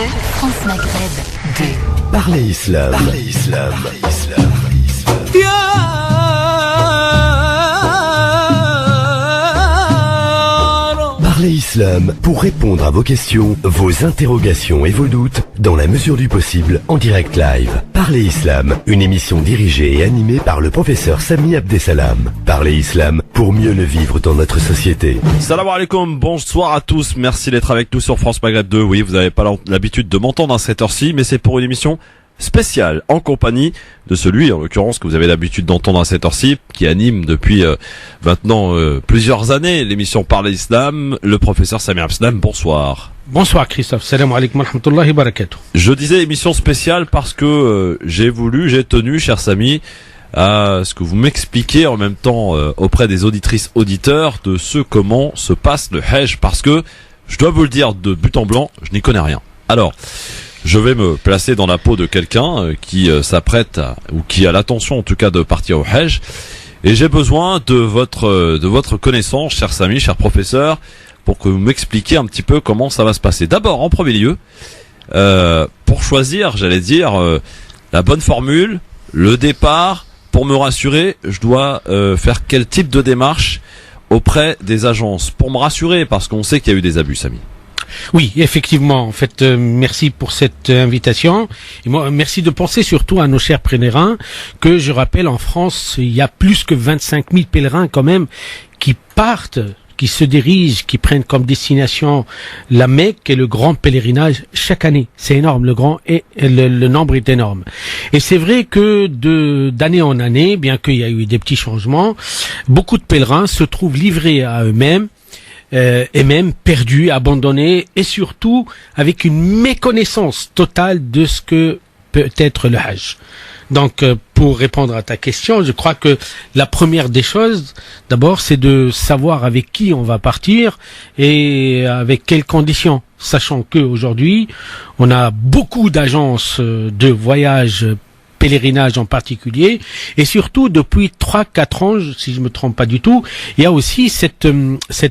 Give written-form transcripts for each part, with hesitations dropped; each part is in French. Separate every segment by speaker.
Speaker 1: France Maghreb 2.
Speaker 2: Parlez Islam. Parlez Islam. Parlez Islam pour répondre à vos questions, vos interrogations et vos doutes dans la mesure du possible en direct live. Parlez Islam, une émission dirigée et animée par le professeur Sami Abdessalam. Parlez Islam pour mieux le vivre dans notre société.
Speaker 3: Salam alaikum, bonsoir à tous, merci d'être avec nous sur France Maghreb 2. Oui, vous n'avez pas l'habitude de m'entendre à cette heure-ci, mais c'est pour une émission spéciale en compagnie de celui, en l'occurrence, que vous avez l'habitude d'entendre à cette heure-ci, qui anime depuis maintenant plusieurs années l'émission Parlez Islam, le professeur Sami Abdessalam. Bonsoir.
Speaker 4: Bonsoir Christophe, salam alaikum wa rahmatullahi wa barakatuh.
Speaker 3: Je disais émission spéciale parce que j'ai tenu, cher Sami, à ce que vous m'expliquiez en même temps auprès des auditrices auditeurs de comment se passe le Hajj, parce que je dois vous le dire de but en blanc, je n'y connais rien. Alors, je vais me placer dans la peau de quelqu'un qui s'apprête ou qui a l'intention en tout cas de partir au Hajj, et j'ai besoin de votre connaissance, cher Sami, cher professeur, pour que vous m'expliquiez un petit peu comment ça va se passer. D'abord, en premier lieu, pour choisir, j'allais dire, la bonne formule, le départ, pour me rassurer, je dois faire quel type de démarche auprès des agences pour me rassurer, parce qu'on sait qu'il y a eu des abus, Sami.
Speaker 4: Oui, effectivement. En fait, merci pour cette invitation. Et moi, merci de penser surtout à nos chers pèlerins, que je rappelle, en France, il y a plus que 25 000 pèlerins quand même qui partent, qui se dirigent, qui prennent comme destination la Mecque et le grand pèlerinage chaque année. C'est énorme, le nombre est énorme. Et c'est vrai que d'année en année, bien qu'il y a eu des petits changements, beaucoup de pèlerins se trouvent livrés à eux-mêmes, et même perdus, abandonnés, et surtout avec une méconnaissance totale de ce que peut être le Hajj. Donc, pour répondre à ta question, je crois que la première des choses, d'abord, c'est de savoir avec qui on va partir et avec quelles conditions. Sachant que aujourd'hui, on a beaucoup d'agences de voyage, pèlerinage en particulier, et surtout depuis 3-4 ans, si je me trompe pas du tout, il y a aussi cette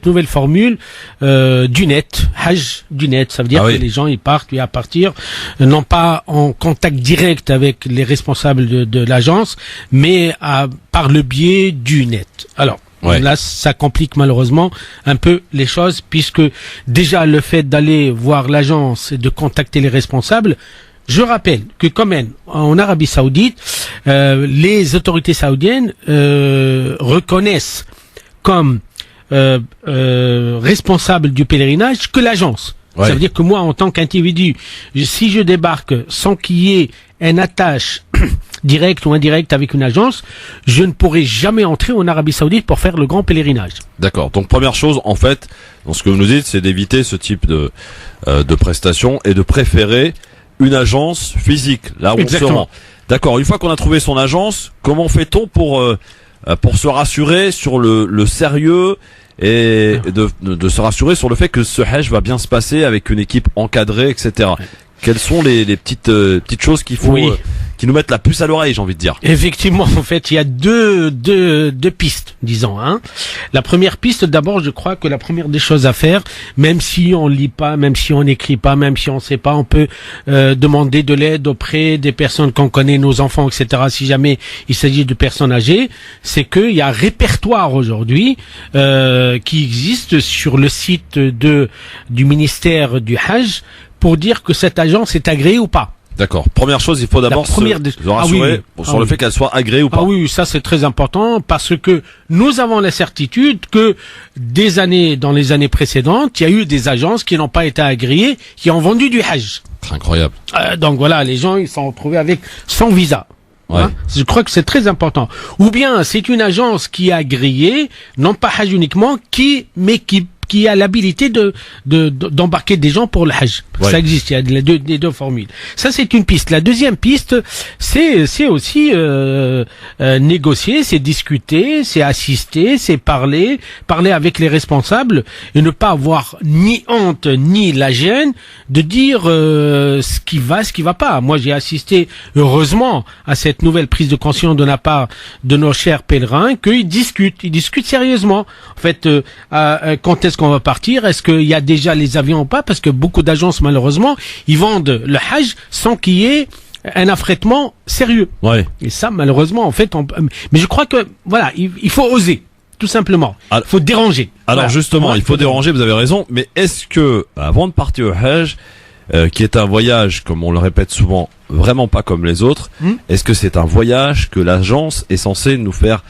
Speaker 4: nouvelle formule du net, Hajj du net. Ça veut dire que les gens ils partent à partir non pas en contact direct avec les responsables de l'agence, mais par le biais du net. Alors là, ça complique malheureusement un peu les choses, puisque déjà le fait d'aller voir l'agence et de contacter les responsables, je rappelle que quand même, en Arabie Saoudite, les autorités saoudiennes reconnaissent comme responsable du pèlerinage que l'agence. Ça veut dire que moi, en tant qu'individu, si je débarque sans qu'il y ait un attache direct ou indirect avec une agence, je ne pourrai jamais entrer en Arabie Saoudite pour faire le grand pèlerinage. D'accord.
Speaker 3: Donc première chose, en fait, dans ce que vous nous dites, c'est d'éviter ce type de prestations et de préférer une agence physique, là où on se rend. D'accord. Une fois qu'on a trouvé son agence, comment fait-on pour se rassurer sur le sérieux et de se rassurer sur le fait que ce Hajj va bien se passer avec une équipe encadrée, etc. Quelles sont les petites choses qu'il faut qui nous mettent la puce à l'oreille, j'ai envie de dire.
Speaker 4: Effectivement, en fait, il y a deux pistes, disons. La première piste, d'abord, je crois que la première des choses à faire, même si on lit pas, même si on n'écrit pas, même si on sait pas, on peut demander de l'aide auprès des personnes qu'on connaît, nos enfants, etc. Si jamais il s'agit de personnes âgées, c'est qu'il y a un répertoire aujourd'hui qui existe sur le site du ministère du Hajj pour dire que cette agence est agréée ou pas.
Speaker 3: D'accord. Première chose, il faut d'abord se rassurer sur le fait qu'elle soit agréée ou pas.
Speaker 4: Ah oui, ça c'est très important, parce que nous avons la certitude que dans les années précédentes, il y a eu des agences qui n'ont pas été agréées, qui ont vendu du Hajj.
Speaker 3: Incroyable.
Speaker 4: Donc voilà, les gens ils sont retrouvés avec sans visa. Je crois que c'est très important. Ou bien c'est une agence qui est agréée, non pas Hajj uniquement, mais qui a l'habilité d'embarquer des gens pour le Hajj. Ça existe, il y a les deux formules. Ça, c'est une piste. La deuxième piste, c'est aussi négocier, c'est discuter, c'est assister, c'est parler avec les responsables et ne pas avoir ni honte ni la gêne de dire ce qui va pas. Moi, j'ai assisté heureusement à cette nouvelle prise de conscience de la part de nos chers pèlerins qu'ils discutent sérieusement. En fait, quand est-ce est-ce qu'on va partir? Est-ce qu'il y a déjà les avions ou pas? Parce que beaucoup d'agences, malheureusement, ils vendent le Hajj sans qu'il y ait un affrètement sérieux.
Speaker 3: Ouais.
Speaker 4: Et ça, malheureusement, en fait, mais je crois que, voilà, il faut oser. Tout simplement. Il faut déranger.
Speaker 3: Alors
Speaker 4: voilà.
Speaker 3: justement, il faut déranger, vous avez raison, mais est-ce que, avant de partir au Hajj, qui est un voyage, comme on le répète souvent, vraiment pas comme les autres, est-ce que c'est un voyage que l'agence est censée nous faire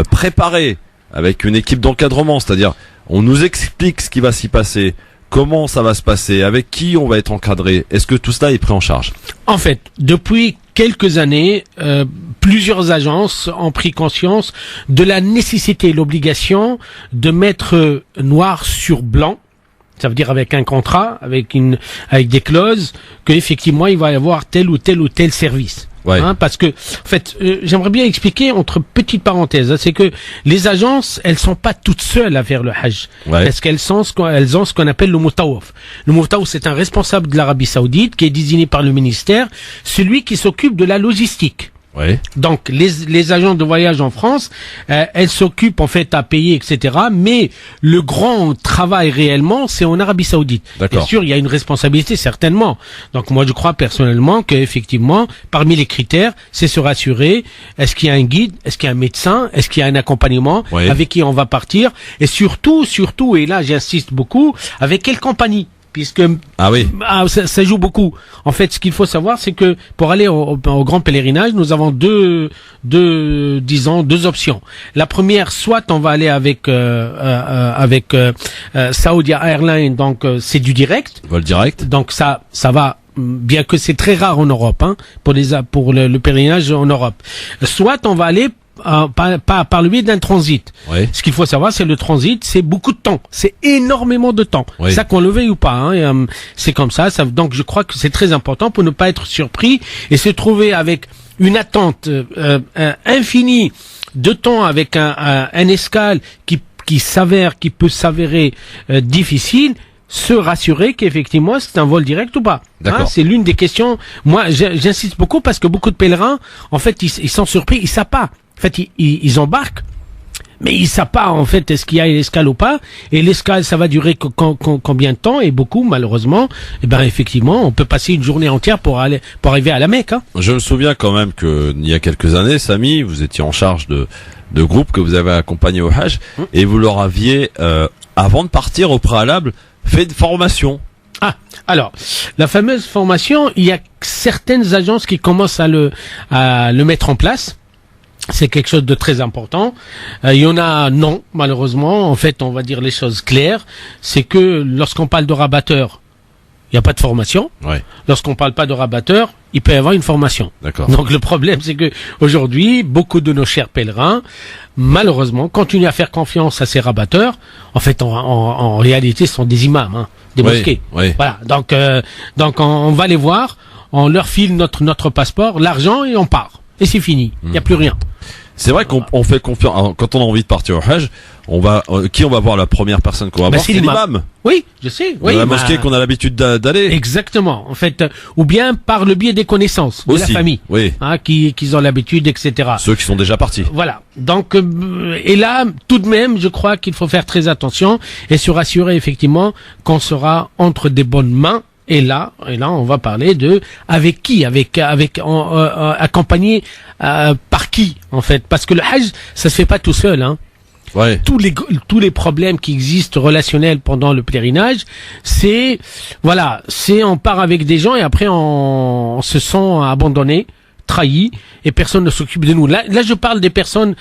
Speaker 3: préparer avec une équipe d'encadrement, c'est-à-dire on nous explique ce qui va s'y passer, comment ça va se passer, avec qui on va être encadré, est-ce que tout cela est pris en charge?
Speaker 4: En fait, depuis quelques années, plusieurs agences ont pris conscience de la nécessité et l'obligation de mettre noir sur blanc. Ça veut dire avec un contrat, avec des clauses, qu'effectivement il va y avoir tel ou tel service.
Speaker 3: Ouais.
Speaker 4: Parce que, en fait, j'aimerais bien expliquer entre petites parenthèses, c'est que les agences, elles sont pas toutes seules à faire le Hajj, parce qu'elles ont ce qu'on appelle le Moutawaf. Le Moutawaf, c'est un responsable de l'Arabie Saoudite qui est désigné par le ministère, celui qui s'occupe de la logistique.
Speaker 3: Ouais.
Speaker 4: Donc les agences de voyage en France, elles s'occupent en fait à payer, etc. Mais le grand travail réellement, c'est en Arabie Saoudite.
Speaker 3: D'accord.
Speaker 4: Bien sûr, il y a une responsabilité certainement. Donc moi, je crois personnellement qu'effectivement, parmi les critères, c'est se rassurer. Est-ce qu'il y a un guide? Est-ce qu'il y a un médecin? Est-ce qu'il y a un accompagnement?
Speaker 3: Ouais.
Speaker 4: Avec qui on va partir? Et surtout, et là j'insiste beaucoup, avec quelle compagnie? Puisque ça joue beaucoup. En fait, ce qu'il faut savoir, c'est que pour aller au grand pèlerinage, nous avons deux options. La première, soit on va aller avec Saudi Airlines, donc c'est du direct.
Speaker 3: Vol direct.
Speaker 4: Donc ça va. Bien que c'est très rare en Europe, pour le pèlerinage en Europe. Soit on va aller par le biais d'un transit.
Speaker 3: Oui.
Speaker 4: Ce qu'il faut savoir, c'est le transit, c'est beaucoup de temps. C'est énormément de temps.
Speaker 3: Oui.
Speaker 4: Ça qu'on le veuille ou pas, c'est comme ça. Donc je crois que c'est très important pour ne pas être surpris et se trouver avec une attente infinie de temps avec un escale qui peut s'avérer difficile. Se rassurer qu'effectivement c'est un vol direct ou pas. C'est l'une des questions. Moi, j'insiste beaucoup parce que beaucoup de pèlerins, en fait, ils sont surpris, ils savent pas. En fait, ils embarquent, mais ils savent pas en fait est-ce qu'il y a une escale ou pas. Et l'escale, ça va durer combien de temps? Et beaucoup, malheureusement, effectivement, on peut passer une journée entière pour arriver à la Mecque.
Speaker 3: Je me souviens quand même que il y a quelques années, Samy, vous étiez en charge de groupes que vous avez accompagnés au Hajj et vous leur aviez, avant de partir au préalable, fait de formation.
Speaker 4: Alors, la fameuse formation, il y a certaines agences qui commencent à le mettre en place. C'est quelque chose de très important. Il y en a non, malheureusement. En fait, on va dire les choses claires. C'est que lorsqu'on parle de rabatteur, il n'y a pas de formation.
Speaker 3: Ouais.
Speaker 4: Lorsqu'on parle pas de rabatteur, il peut y avoir une formation.
Speaker 3: D'accord.
Speaker 4: Donc le problème, c'est que aujourd'hui, beaucoup de nos chers pèlerins, malheureusement, continuent à faire confiance à ces rabatteurs. En fait, en réalité, ce sont des imams, des mosquées.
Speaker 3: Oui.
Speaker 4: Voilà. Donc on va les voir, on leur file notre passeport, l'argent et on part. Et c'est fini. Il n'y a plus rien.
Speaker 3: C'est vrai qu'on fait confiance. Quand on a envie de partir au Hajj, on va voir la première personne qu'on va voir, c'est l'imam.
Speaker 4: Oui, je sais. Oui,
Speaker 3: la mosquée qu'on a l'habitude d'aller.
Speaker 4: Exactement. En fait, ou bien par le biais des connaissances de la famille, qu'ils ont l'habitude, etc.
Speaker 3: Ceux qui sont déjà partis.
Speaker 4: Voilà. Donc, et là, tout de même, je crois qu'il faut faire très attention et se rassurer effectivement qu'on sera entre des bonnes mains. Et là, on va parler de avec qui, accompagné par qui en fait, parce que le Hajj, ça se fait pas tout seul.
Speaker 3: Ouais.
Speaker 4: Tous les problèmes qui existent relationnels pendant le pèlerinage, c'est on part avec des gens et après on se sent abandonné, trahi et personne ne s'occupe de nous. Là, je parle des personnes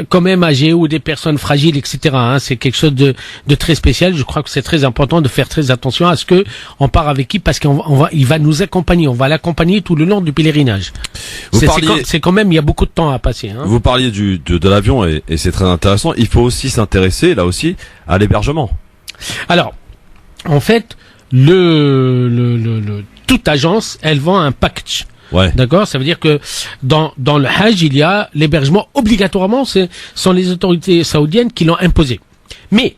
Speaker 4: quand même âgées ou des personnes fragiles, etc. C'est quelque chose de très spécial. Je crois que c'est très important de faire très attention à ce que on part avec qui, parce il va nous accompagner. On va l'accompagner tout le long du pèlerinage. C'est quand même, il y a beaucoup de temps à passer.
Speaker 3: Vous parliez de l'avion et c'est très intéressant. Il faut aussi s'intéresser là aussi à l'hébergement.
Speaker 4: Alors, en fait, toute agence, elle vend un package.
Speaker 3: Ouais.
Speaker 4: D'accord, ça veut dire que dans le Hajj, il y a l'hébergement obligatoirement, ce sont les autorités saoudiennes qui l'ont imposé. Mais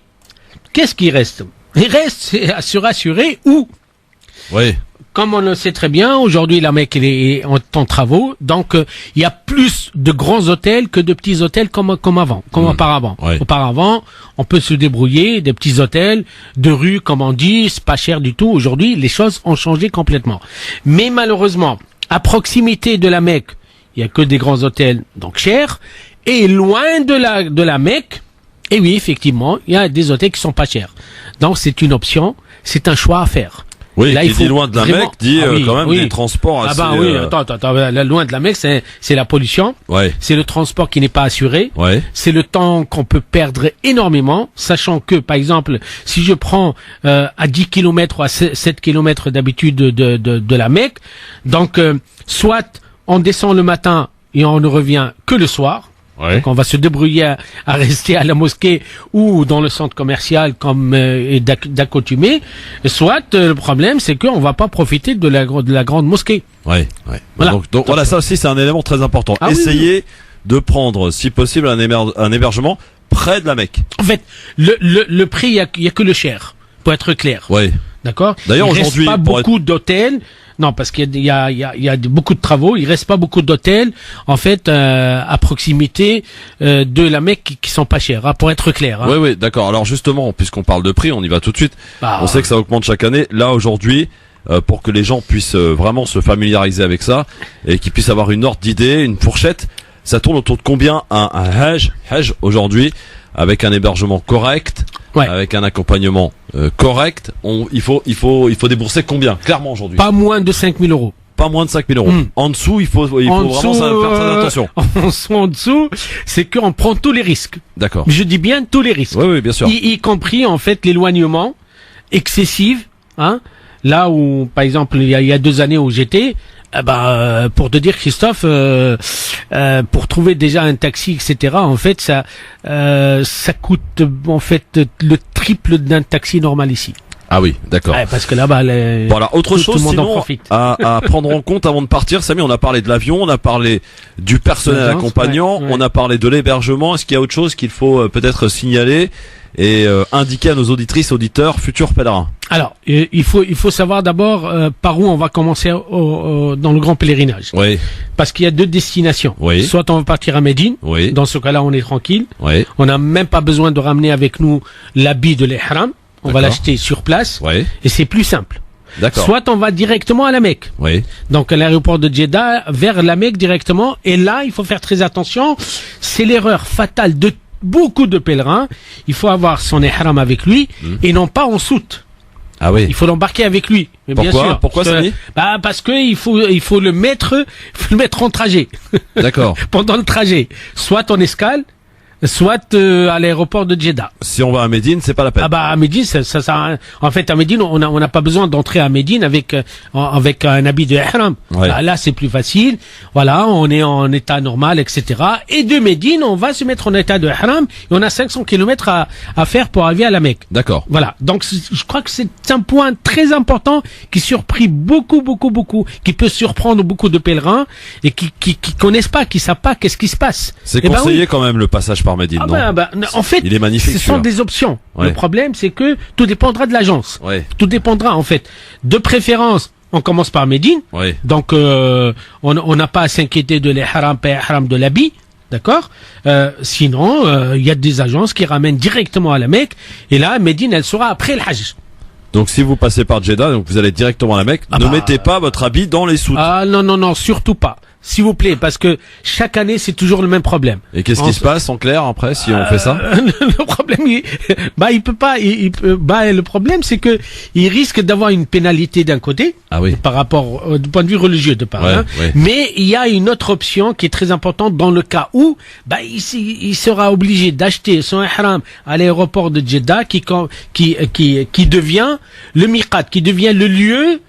Speaker 4: qu'est-ce qui reste? Il reste, c'est à se rassurer où comme on le sait très bien, aujourd'hui la Mecque est en travaux, donc il y a plus de grands hôtels que de petits hôtels comme auparavant.
Speaker 3: Ouais.
Speaker 4: Auparavant, on peut se débrouiller, des petits hôtels de rue, comme on dit, c'est pas cher du tout. Aujourd'hui, les choses ont changé complètement. Mais malheureusement, à proximité de la Mecque, il y a que des grands hôtels, donc chers, et loin de la Mecque, et oui, effectivement, il y a des hôtels qui sont pas chers. Donc c'est une option, c'est un choix à faire.
Speaker 3: Oui,
Speaker 4: là,
Speaker 3: qui dit loin de la Mecque, dit quand même des transports assez...
Speaker 4: Ah bah oui, attends, loin de la Mecque, c'est la pollution,
Speaker 3: Ouais,
Speaker 4: c'est le transport qui n'est pas assuré,
Speaker 3: ouais,
Speaker 4: c'est le temps qu'on peut perdre énormément, sachant que, par exemple, si je prends à 10 km ou à 7 km d'habitude de la Mecque, donc soit on descend le matin et on ne revient que le soir,
Speaker 3: ouais.
Speaker 4: donc on va se débrouiller à rester à la mosquée ou dans le centre commercial comme d'accoutumé. Soit le problème c'est qu'on va pas profiter de la grande mosquée.
Speaker 3: Ouais, ouais.
Speaker 4: Voilà.
Speaker 3: Donc voilà, ça aussi c'est un élément très important.
Speaker 4: Ah oui,
Speaker 3: Essayez de prendre, si possible, un hébergement près de la Mecque.
Speaker 4: En fait, le prix, il y a que le cher, pour être clair.
Speaker 3: Ouais.
Speaker 4: D'accord.
Speaker 3: D'ailleurs,
Speaker 4: il
Speaker 3: aujourd'hui,
Speaker 4: reste pas beaucoup d'hôtels. Non, parce qu'il y a beaucoup de travaux. Il reste pas beaucoup d'hôtels, en fait, à proximité de la Mecque qui sont pas chers, hein, pour être clair. Hein.
Speaker 3: Oui, oui, d'accord. Alors justement, puisqu'on parle de prix, on y va tout de suite.
Speaker 4: Bah,
Speaker 3: On sait que ça augmente chaque année. Là, aujourd'hui, pour que les gens puissent vraiment se familiariser avec ça et qu'ils puissent avoir une ordre d'idée, une fourchette, ça tourne autour de combien un Hajj aujourd'hui, avec un hébergement correct,
Speaker 4: Ouais.
Speaker 3: avec un accompagnement correct. Il faut débourser combien, clairement, aujourd'hui?
Speaker 4: Pas moins de 5 000 euros.
Speaker 3: Pas moins de 5 000 euros. En dessous, il faut
Speaker 4: En
Speaker 3: vraiment
Speaker 4: dessous,
Speaker 3: faire très attention.
Speaker 4: En dessous, c'est qu'on prend tous les risques.
Speaker 3: D'accord.
Speaker 4: Je dis bien tous les risques.
Speaker 3: Oui, oui, bien sûr.
Speaker 4: Y compris, en fait, l'éloignement excessif, hein. Là où, par exemple, il y a 2 années où j'étais, pour te dire, Christophe, pour trouver déjà un taxi, etc., en fait, ça coûte, en fait, le triple d'un taxi normal ici.
Speaker 3: Ah oui, d'accord.
Speaker 4: Ouais, parce que là-bas,
Speaker 3: Voilà, autre
Speaker 4: tout le
Speaker 3: chose
Speaker 4: monde en
Speaker 3: sinon
Speaker 4: profite.
Speaker 3: à prendre en compte avant de partir, Samy, on a parlé de l'avion, on a parlé du personnel
Speaker 4: L'agence,
Speaker 3: accompagnant,
Speaker 4: ouais.
Speaker 3: on a parlé de l'hébergement. Est-ce qu'il y a autre chose qu'il faut peut-être signaler et indiquer à nos auditrices, auditeurs, futurs pèlerins?
Speaker 4: Alors, il faut savoir d'abord par où on va commencer dans le grand pèlerinage.
Speaker 3: Oui,
Speaker 4: Parce qu'il y a 2 destinations.
Speaker 3: Oui.
Speaker 4: Soit on va partir à Médine.
Speaker 3: oui,
Speaker 4: Dans ce cas-là, on est tranquille.
Speaker 3: oui,
Speaker 4: On n'a même pas besoin de ramener avec nous l'habit de l'ihram. On va
Speaker 3: D'accord.
Speaker 4: l'acheter sur place.
Speaker 3: oui,
Speaker 4: Et c'est plus simple.
Speaker 3: d'accord.
Speaker 4: Soit on va directement à la Mecque.
Speaker 3: Oui,
Speaker 4: Donc à l'aéroport de Jeddah, vers la Mecque directement. Et là, il faut faire très attention. C'est l'erreur fatale de beaucoup de pèlerins. Il faut avoir son ihram avec lui et non pas en soute.
Speaker 3: ah oui.
Speaker 4: Il faut l'embarquer avec lui. Mais bien
Speaker 3: Pourquoi
Speaker 4: sûr.
Speaker 3: Pourquoi,
Speaker 4: Parce que-
Speaker 3: Samy?
Speaker 4: parce que il faut le mettre en trajet.
Speaker 3: D'accord.
Speaker 4: Pendant le trajet. Soit en escale, soit à l'aéroport de Jeddah.
Speaker 3: Si on va à Médine, c'est pas la peine.
Speaker 4: Ah bah à Médine, ça sert à rien. En fait, à Médine, on n'a pas besoin d'entrer à Médine avec un habit de ihram.
Speaker 3: Ouais.
Speaker 4: Là, c'est plus facile. Voilà, on est en état normal, etc. Et de Médine, on va se mettre en état de ihram. Et on a 500 kilomètres à faire pour arriver à la Mecque.
Speaker 3: D'accord.
Speaker 4: Voilà. Donc, je crois que c'est un point très important qui surprit beaucoup, qui peut surprendre beaucoup de pèlerins et qui connaissent pas, qui savent pas qu'est-ce qui se passe.
Speaker 3: C'est
Speaker 4: Eh ben
Speaker 3: conseillé
Speaker 4: oui.
Speaker 3: quand même le passage par Médine, non?
Speaker 4: En fait,
Speaker 3: Il est magnifique,
Speaker 4: ce sont
Speaker 3: celui-là.
Speaker 4: des options.
Speaker 3: Ouais.
Speaker 4: Le problème, c'est que tout dépendra de l'agence.
Speaker 3: Ouais,
Speaker 4: Tout dépendra, en fait. De préférence, on commence par Médine.
Speaker 3: ouais.
Speaker 4: Donc, on n'a pas à s'inquiéter de l'ihram, pas ihram de l'habit. D'accord. Sinon, il y a des agences qui ramènent directement à la Mecque. Et là, Médine, elle sera après le Hajj.
Speaker 3: Donc si vous passez par Jeddah, donc vous allez directement à la Mecque, ne mettez pas votre habit dans les soutes.
Speaker 4: Ah non, surtout pas. S'il vous plaît, parce que chaque année, c'est toujours le même problème.
Speaker 3: Et qu'est-ce qui se passe en clair après si on fait ça?
Speaker 4: Le problème, il peut pas. Le problème, c'est que il risque d'avoir une pénalité d'un côté.
Speaker 3: Ah oui.
Speaker 4: Par rapport du point de vue religieux de part.
Speaker 3: Ouais,
Speaker 4: Hein.
Speaker 3: ouais.
Speaker 4: Mais il y a une autre option qui est très importante dans le cas où il sera obligé d'acheter son ihram à l'aéroport de Jeddah qui devient le miqat, qui devient le lieu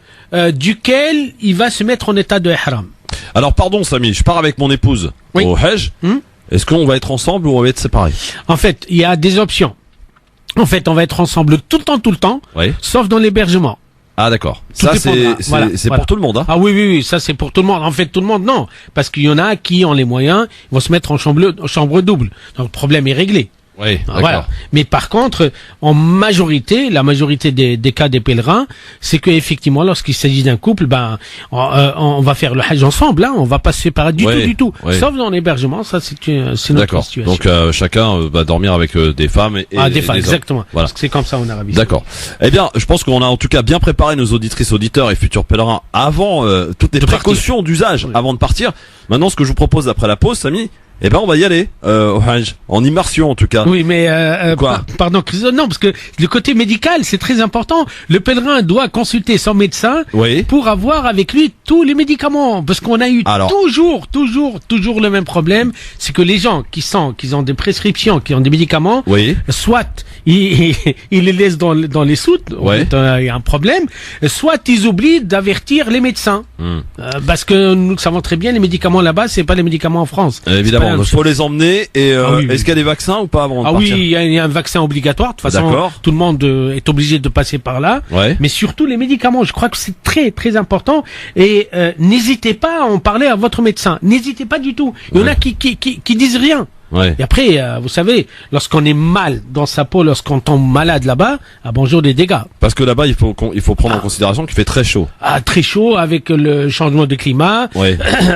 Speaker 4: duquel il va se mettre en état de ihram.
Speaker 3: Alors pardon Samy, je pars avec mon épouse
Speaker 4: Oui.
Speaker 3: au Hajj. Est-ce qu'on va être ensemble ou on va être séparés?
Speaker 4: En fait, il y a des options. En fait, on va être ensemble tout le temps,
Speaker 3: Oui.
Speaker 4: sauf dans l'hébergement.
Speaker 3: Ah d'accord.
Speaker 4: Tout
Speaker 3: Ça
Speaker 4: dépendra.
Speaker 3: c'est
Speaker 4: Voilà,
Speaker 3: c'est
Speaker 4: voilà.
Speaker 3: pour tout le monde, hein?
Speaker 4: Ah oui, ça c'est pour tout le monde. En fait, tout le monde, non. Parce qu'il y en a qui ont les moyens, ils vont se mettre en chambre double. Donc le problème est réglé.
Speaker 3: Oui, d'accord.
Speaker 4: Voilà. Mais par contre, la majorité des cas des pèlerins, c'est que effectivement, lorsqu'il s'agit d'un couple, on va faire le hajj ensemble, hein, on va pas se séparer du tout.
Speaker 3: Oui.
Speaker 4: Sauf dans l'hébergement, ça c'est notre
Speaker 3: D'accord.
Speaker 4: situation.
Speaker 3: Donc chacun va dormir avec des femmes et
Speaker 4: des femmes,
Speaker 3: des hommes.
Speaker 4: exactement.
Speaker 3: Voilà.
Speaker 4: Parce que c'est comme ça en Arabie.
Speaker 3: D'accord. Eh bien, je pense qu'on a en tout cas bien préparé nos auditrices, auditeurs et futurs pèlerins avant toutes les précautions d'usage avant de partir. Maintenant, ce que je vous propose après la pause, Samy, on va y aller au Hajj, en immersion en tout cas.
Speaker 4: Oui, mais
Speaker 3: Quoi
Speaker 4: pardon, Christophe, non, parce que le côté médical, c'est très important. Le pèlerin doit consulter son médecin pour avoir avec lui tous les médicaments, parce qu'on a eu toujours le même problème, c'est que les gens qui ont des prescriptions, qui ont des médicaments, soit ils les laissent dans les soutes, il y a un problème, soit ils oublient d'avertir les médecins, parce que nous savons très bien les médicaments là-bas, c'est pas les médicaments en France.
Speaker 3: Évidemment. Il faut les emmener et est-ce qu'il y a des vaccins ou pas avant de partir?
Speaker 4: Oui, il y a un vaccin obligatoire. De toute façon, tout le monde est obligé de passer par là. Mais surtout les médicaments, je crois que c'est très très important. Et n'hésitez pas à en parler à votre médecin. N'hésitez pas du tout. Il y en a qui disent rien. Et après, vous savez, lorsqu'on est mal dans sa peau, lorsqu'on tombe malade là-bas, bonjour des dégâts.
Speaker 3: Parce que là-bas, il faut prendre en considération qu'il fait très chaud.
Speaker 4: Très chaud avec le changement de climat,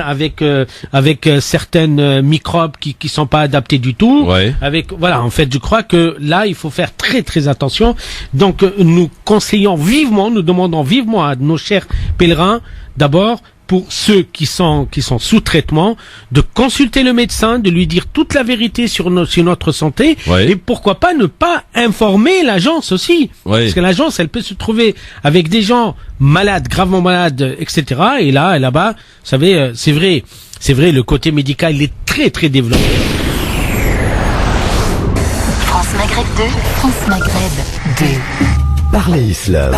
Speaker 4: avec certaines microbes qui sont pas adaptés du tout. En fait, je crois que là, il faut faire très très attention. Donc, nous demandons vivement à nos chers pèlerins, d'abord, pour ceux qui sont sous traitement, de consulter le médecin, de lui dire toute la vérité sur notre santé, et pourquoi pas ne pas informer l'agence aussi, parce que l'agence elle peut se trouver avec des gens malades, gravement malades, etc. Et là-bas, vous savez, c'est vrai, le côté médical il est très très développé.
Speaker 1: France Maghreb 2, France Maghreb 2.
Speaker 2: Parlez Islam.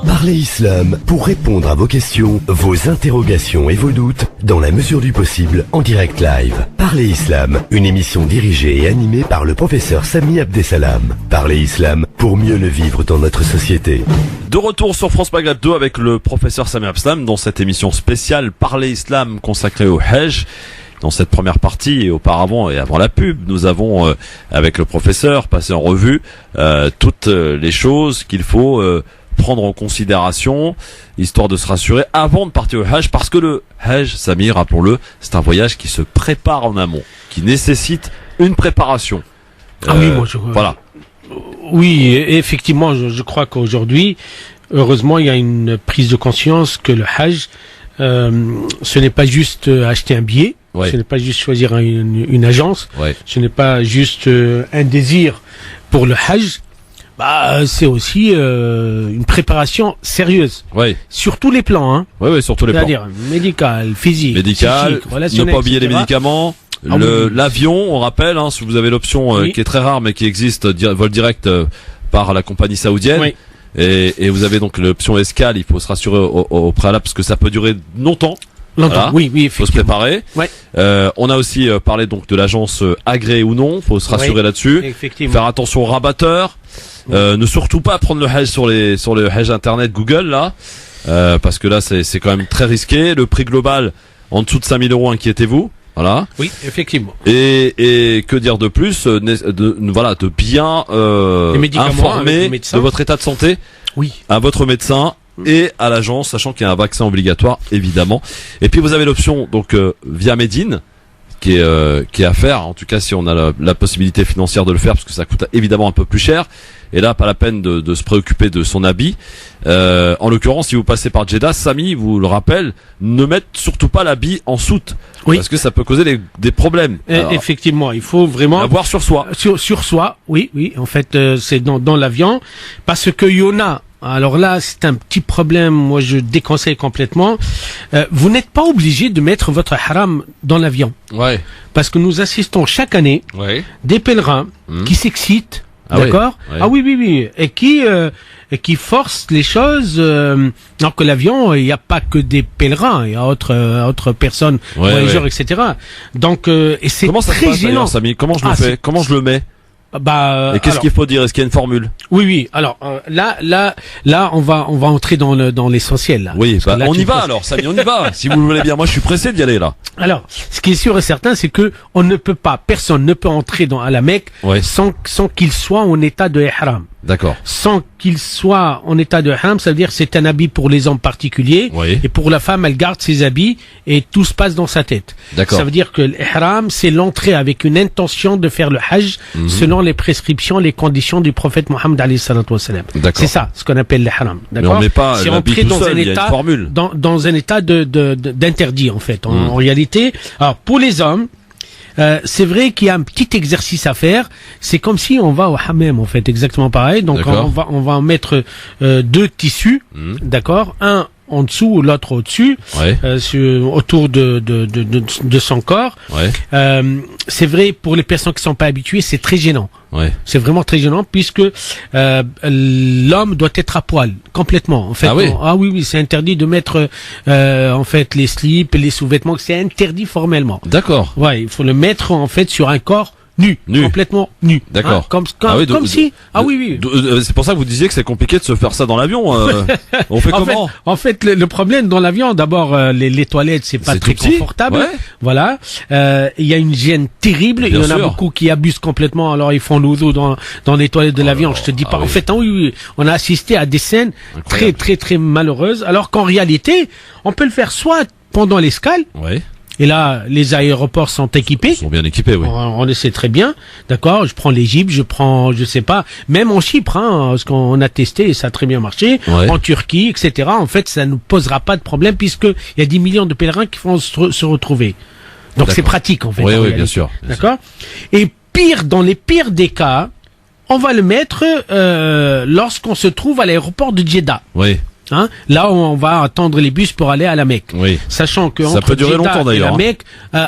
Speaker 2: Parlez Islam pour répondre à vos questions, vos interrogations et vos doutes dans la mesure du possible en direct live. Parlez Islam, une émission dirigée et animée par le professeur Sami Abdessalam. Parlez Islam pour mieux le vivre dans notre société.
Speaker 3: De retour sur France Maghreb 2 avec le professeur Sami Abdessalam dans cette émission spéciale Parlez Islam consacrée au Hajj. Dans cette première partie et auparavant et avant la pub, nous avons avec le professeur passé en revue toutes les choses qu'il faut prendre en considération, histoire de se rassurer avant de partir au Hajj, parce que le Hajj, Sami, rappelons-le, c'est un voyage qui se prépare en amont, qui nécessite une préparation. Voilà.
Speaker 4: Oui, effectivement, je crois qu'aujourd'hui, heureusement, il y a une prise de conscience que le Hajj, ce n'est pas juste acheter un billet, ce n'est pas juste choisir une agence, ce n'est pas juste un désir pour le Hajj. C'est aussi une préparation sérieuse. Sur tous les plans, hein.
Speaker 3: Sur tous les plans.
Speaker 4: C'est-à-dire médical, physique, psychique, relationnel,
Speaker 3: ne pas oublier
Speaker 4: etc.
Speaker 3: les médicaments. L'avion, on rappelle, si vous avez l'option qui est très rare mais qui existe, vol direct par la compagnie saoudienne. Et vous avez donc l'option escale, il faut se rassurer au préalable parce que ça peut durer longtemps. Voilà.
Speaker 4: Oui,
Speaker 3: faut se préparer. On a aussi parlé donc de l'agence agréée ou non, faut se rassurer là-dessus. Faire attention aux rabatteurs. Ne surtout pas prendre le Hajj sur le Hajj internet Google là, parce que là c'est quand même très risqué. Le prix global en dessous de 5 000 €, inquiétez-vous. Voilà.
Speaker 4: Oui, effectivement.
Speaker 3: Et que dire de plus, de bien informer de votre état de santé à votre médecin et à l'agence, sachant qu'il y a un vaccin obligatoire évidemment. Et puis vous avez l'option donc via Medine qui est à faire, en tout cas si on a la possibilité financière de le faire, parce que ça coûte évidemment un peu plus cher. Et là, pas la peine de se préoccuper de son habit. En l'occurrence, si vous passez par Jeddah, Sami vous le rappelle, ne mettez surtout pas l'habit en soute, parce que ça peut causer des problèmes. Alors,
Speaker 4: effectivement, il faut vraiment
Speaker 3: l'avoir sur soi.
Speaker 4: Sur soi, oui. En fait, c'est dans l'avion, parce que il y en a. Alors là, c'est un petit problème. Moi, je déconseille complètement. Vous n'êtes pas obligé de mettre votre haram dans l'avion. Parce que nous assistons chaque année des pèlerins qui s'excitent. D'accord. Oui. Et qui forcent les choses. Alors que l'avion, il n'y a pas que des pèlerins, il y a autres personnes, voyageurs, etc. Donc, et c'est
Speaker 3: comment ça
Speaker 4: très
Speaker 3: se passe,
Speaker 4: gênant.
Speaker 3: Sami, comment je le fais? Comment je le mets? Et qu'est-ce qu'il faut dire? Est-ce qu'il y a une formule?
Speaker 4: Oui. Alors là, on va entrer dans l'essentiel. Là.
Speaker 3: Oui,
Speaker 4: Parce que là,
Speaker 3: on
Speaker 4: tu
Speaker 3: y va
Speaker 4: poses-
Speaker 3: alors, Samy, on y va. Si vous le voulez bien, moi je suis pressé d'y aller là.
Speaker 4: Alors, ce qui est sûr et certain, c'est que personne ne peut entrer à la Mecque
Speaker 3: Ouais.
Speaker 4: sans qu'il soit en état de ihram.
Speaker 3: D'accord.
Speaker 4: Sans qu'il soit en état de ihram, ça veut dire que c'est un habit pour les hommes particuliers,
Speaker 3: Oui.
Speaker 4: et pour la femme, elle garde ses habits et tout se passe dans sa tête.
Speaker 3: D'accord.
Speaker 4: Ça veut dire que l'ihram, c'est l'entrée avec une intention de faire le hajj selon les prescriptions, les conditions du prophète Mohammed alayhi salatu wassalam.
Speaker 3: D'accord.
Speaker 4: C'est ça, ce qu'on appelle l'ihram.
Speaker 3: Mais
Speaker 4: D'accord.
Speaker 3: on met pas
Speaker 4: C'est
Speaker 3: l'habit
Speaker 4: entrer
Speaker 3: tout
Speaker 4: dans
Speaker 3: seul,
Speaker 4: un
Speaker 3: il y a une
Speaker 4: état,
Speaker 3: formule.
Speaker 4: dans un état d'interdit en fait. En réalité, alors pour les hommes. C'est vrai qu'il y a un petit exercice à faire. C'est comme si on va au hammam en fait, exactement pareil. Donc
Speaker 3: D'accord.
Speaker 4: on va en mettre deux tissus, d'accord, un en dessous, l'autre au-dessus,
Speaker 3: Ouais.
Speaker 4: autour de son corps.
Speaker 3: Ouais.
Speaker 4: C'est vrai pour les personnes qui sont pas habituées, c'est très gênant.
Speaker 3: Ouais.
Speaker 4: C'est vraiment très gênant puisque l'homme doit être à poil complètement. En fait,
Speaker 3: Ah oui.
Speaker 4: oui, c'est interdit de mettre en fait les slips, les sous-vêtements. C'est interdit formellement.
Speaker 3: D'accord.
Speaker 4: Ouais, il faut le mettre en fait sur un corps nu. Complètement nu.
Speaker 3: D'accord.
Speaker 4: Hein, comme
Speaker 3: oui,
Speaker 4: comme si. Oui.
Speaker 3: C'est pour ça que vous disiez que c'est compliqué de se faire ça dans l'avion. On fait comment?
Speaker 4: En fait, le problème dans l'avion, d'abord, les toilettes, c'est pas
Speaker 3: C'est
Speaker 4: très
Speaker 3: tout petit.
Speaker 4: confortable.
Speaker 3: Ouais.
Speaker 4: Voilà. Il y a une gêne terrible. Il y
Speaker 3: Bien
Speaker 4: en a
Speaker 3: sûr.
Speaker 4: beaucoup qui abusent complètement. Alors, ils font l'oudou dans les toilettes de l'avion. Je te dis pas.
Speaker 3: oui.
Speaker 4: En fait, oui. On a assisté à des scènes
Speaker 3: Incroyable.
Speaker 4: très malheureuses. Alors qu'en réalité, on peut le faire soit pendant l'escale.
Speaker 3: Ouais.
Speaker 4: Et là, les aéroports sont équipés.
Speaker 3: Ils sont bien équipés, oui.
Speaker 4: On le sait très bien, d'accord. Je prends l'Égypte, je sais pas, même en Chypre, parce qu'on a testé et ça a très bien marché.
Speaker 3: Ouais.
Speaker 4: En Turquie, etc. En fait, ça ne posera pas de problème puisque il y a 10 millions de pèlerins qui vont se retrouver. Donc
Speaker 3: D'accord.
Speaker 4: c'est pratique en fait.
Speaker 3: Oui,
Speaker 4: en
Speaker 3: oui,
Speaker 4: réalité.
Speaker 3: bien sûr.
Speaker 4: D'accord. Et dans les pires des cas, on va le mettre lorsqu'on se trouve à l'aéroport de Jeddah.
Speaker 3: Oui.
Speaker 4: Hein, là où on va attendre les bus pour aller à la Mecque.
Speaker 3: Oui.
Speaker 4: Sachant que
Speaker 3: Ça
Speaker 4: entre
Speaker 3: peut durer
Speaker 4: Jeddah
Speaker 3: longtemps,
Speaker 4: et
Speaker 3: d'ailleurs,
Speaker 4: la Mecque,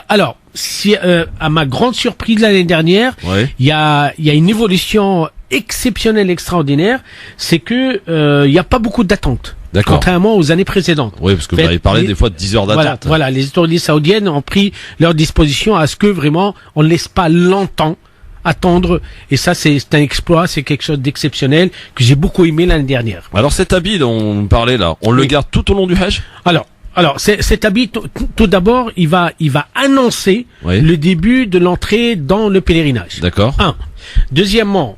Speaker 4: alors si à ma grande surprise l'année dernière,
Speaker 3: Ouais.
Speaker 4: il y a une évolution exceptionnelle, extraordinaire, c'est que il y a pas beaucoup d'attente.
Speaker 3: D'accord.
Speaker 4: Contrairement aux années précédentes.
Speaker 3: Oui, parce que
Speaker 4: En fait,
Speaker 3: vous avez parlé
Speaker 4: les-
Speaker 3: des fois de 10 heures d'attente.
Speaker 4: Voilà, les autorités saoudiennes ont pris leur disposition à ce que vraiment on ne laisse pas longtemps attendre. Et ça, c'est un exploit, c'est quelque chose d'exceptionnel que j'ai beaucoup aimé l'année dernière.
Speaker 3: Alors cet habit dont on parlait là, on le
Speaker 4: Oui.
Speaker 3: garde tout au long du Hajj?
Speaker 4: Alors, cet habit, tout d'abord, il va annoncer
Speaker 3: Oui.
Speaker 4: le début de l'entrée dans le pèlerinage.
Speaker 3: D'accord.
Speaker 4: Un. Deuxièmement,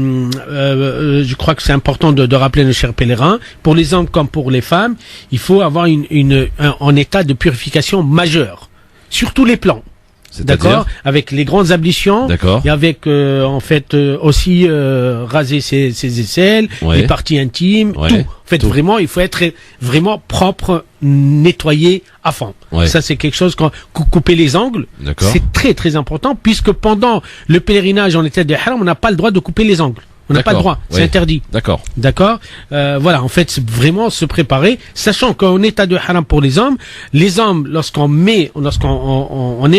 Speaker 4: je crois que c'est important de rappeler nos chers pèlerins, pour les hommes comme pour les femmes, il faut avoir un état de purification majeur, sur tous les plans.
Speaker 3: C'est-à-dire?
Speaker 4: D'accord, avec les grandes ablutions,
Speaker 3: D'accord.
Speaker 4: et avec en fait aussi raser ses aisselles,
Speaker 3: Ouais.
Speaker 4: les parties intimes,
Speaker 3: Ouais.
Speaker 4: tout. En fait,
Speaker 3: Tout.
Speaker 4: vraiment, il faut être vraiment propre, nettoyé à fond.
Speaker 3: Ouais.
Speaker 4: Ça, c'est quelque chose couper les ongles,
Speaker 3: D'accord.
Speaker 4: c'est très important, puisque pendant le pèlerinage en état de haram, on n'a pas le droit de couper les ongles. On n'a pas le
Speaker 3: D'accord.
Speaker 4: droit, c'est
Speaker 3: Ouais.
Speaker 4: interdit.
Speaker 3: D'accord.
Speaker 4: D'accord. Voilà, en fait, c'est vraiment se préparer, sachant qu'en état de haram pour les hommes, lorsqu'on est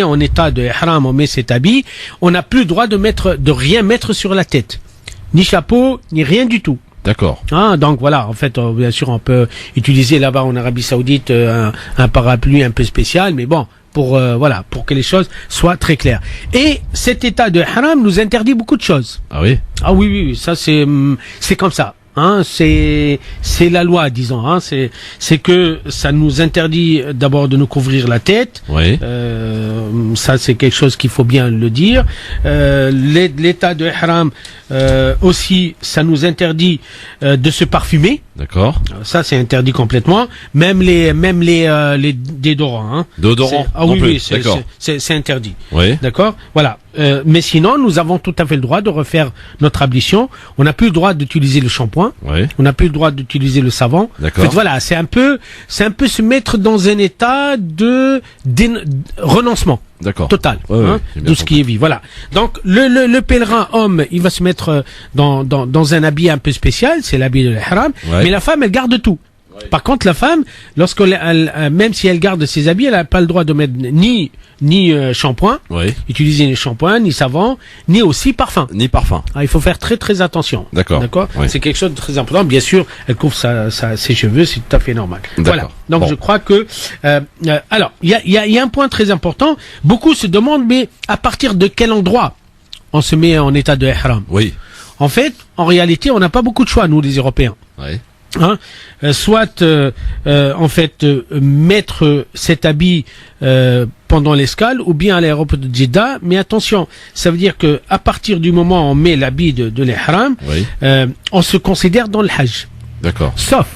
Speaker 4: en état de haram, on met cet habit, on n'a plus le droit de rien mettre sur la tête, ni chapeau, ni rien du tout.
Speaker 3: D'accord.
Speaker 4: Ah, donc voilà, en fait, bien sûr, on peut utiliser là-bas en Arabie Saoudite un parapluie un peu spécial, mais bon, pour que les choses soient très claires. Et cet état de haram nous interdit beaucoup de choses.
Speaker 3: Ah oui?
Speaker 4: Ah oui, ça c'est comme ça. Hein, c'est la loi, disons. Hein, c'est que ça nous interdit d'abord de nous couvrir la tête.
Speaker 3: Oui.
Speaker 4: Ça c'est quelque chose qu'il faut bien le dire. L'état de ihram aussi, ça nous interdit de se parfumer.
Speaker 3: D'accord.
Speaker 4: Ça c'est interdit complètement. Même les déodorants. Hein.
Speaker 3: Déodorant?
Speaker 4: Ah
Speaker 3: non
Speaker 4: oui,
Speaker 3: plus.
Speaker 4: oui,
Speaker 3: D'accord.
Speaker 4: c'est interdit.
Speaker 3: Oui.
Speaker 4: D'accord, voilà. Mais sinon, nous avons tout à fait le droit de refaire notre ablution. On n'a plus le droit d'utiliser le shampoing.
Speaker 3: Oui.
Speaker 4: On n'a plus le droit d'utiliser le savon.
Speaker 3: D'accord.
Speaker 4: En fait, voilà, c'est un peu se mettre dans un état de renoncement
Speaker 3: D'accord.
Speaker 4: total,
Speaker 3: Ouais, ouais,
Speaker 4: hein,
Speaker 3: j'ai bien
Speaker 4: tout ce qui est vie. Voilà. Donc le pèlerin homme, il va se mettre dans un habit un peu spécial, c'est l'habit de l'ihram.
Speaker 3: Ouais.
Speaker 4: Mais la femme, elle garde tout. Par contre, la femme, même si elle garde ses habits, elle n'a pas le droit de mettre ni shampoing,
Speaker 3: Oui.
Speaker 4: utiliser ni shampoing, ni savon, ni aussi parfum.
Speaker 3: Ni parfum.
Speaker 4: Ah, il faut faire très attention.
Speaker 3: D'accord.
Speaker 4: D'accord.
Speaker 3: Oui.
Speaker 4: C'est quelque chose de très important. Bien sûr, elle couvre ses cheveux, c'est tout à fait normal.
Speaker 3: D'accord.
Speaker 4: Voilà. Donc
Speaker 3: Bon.
Speaker 4: je crois que alors il y a un point très important. Beaucoup se demandent mais à partir de quel endroit on se met en état de ihram.
Speaker 3: Oui.
Speaker 4: En fait, en réalité, on n'a pas beaucoup de choix, nous, les Européens.
Speaker 3: Ouais.
Speaker 4: Hein, soit mettre cet habit pendant l'escale ou bien à l'aéroport de Jeddah, mais attention, ça veut dire que à partir du moment où on met l'habit de l'ihram,
Speaker 3: Oui.
Speaker 4: on se considère dans le hajj.
Speaker 3: D'accord.
Speaker 4: Sauf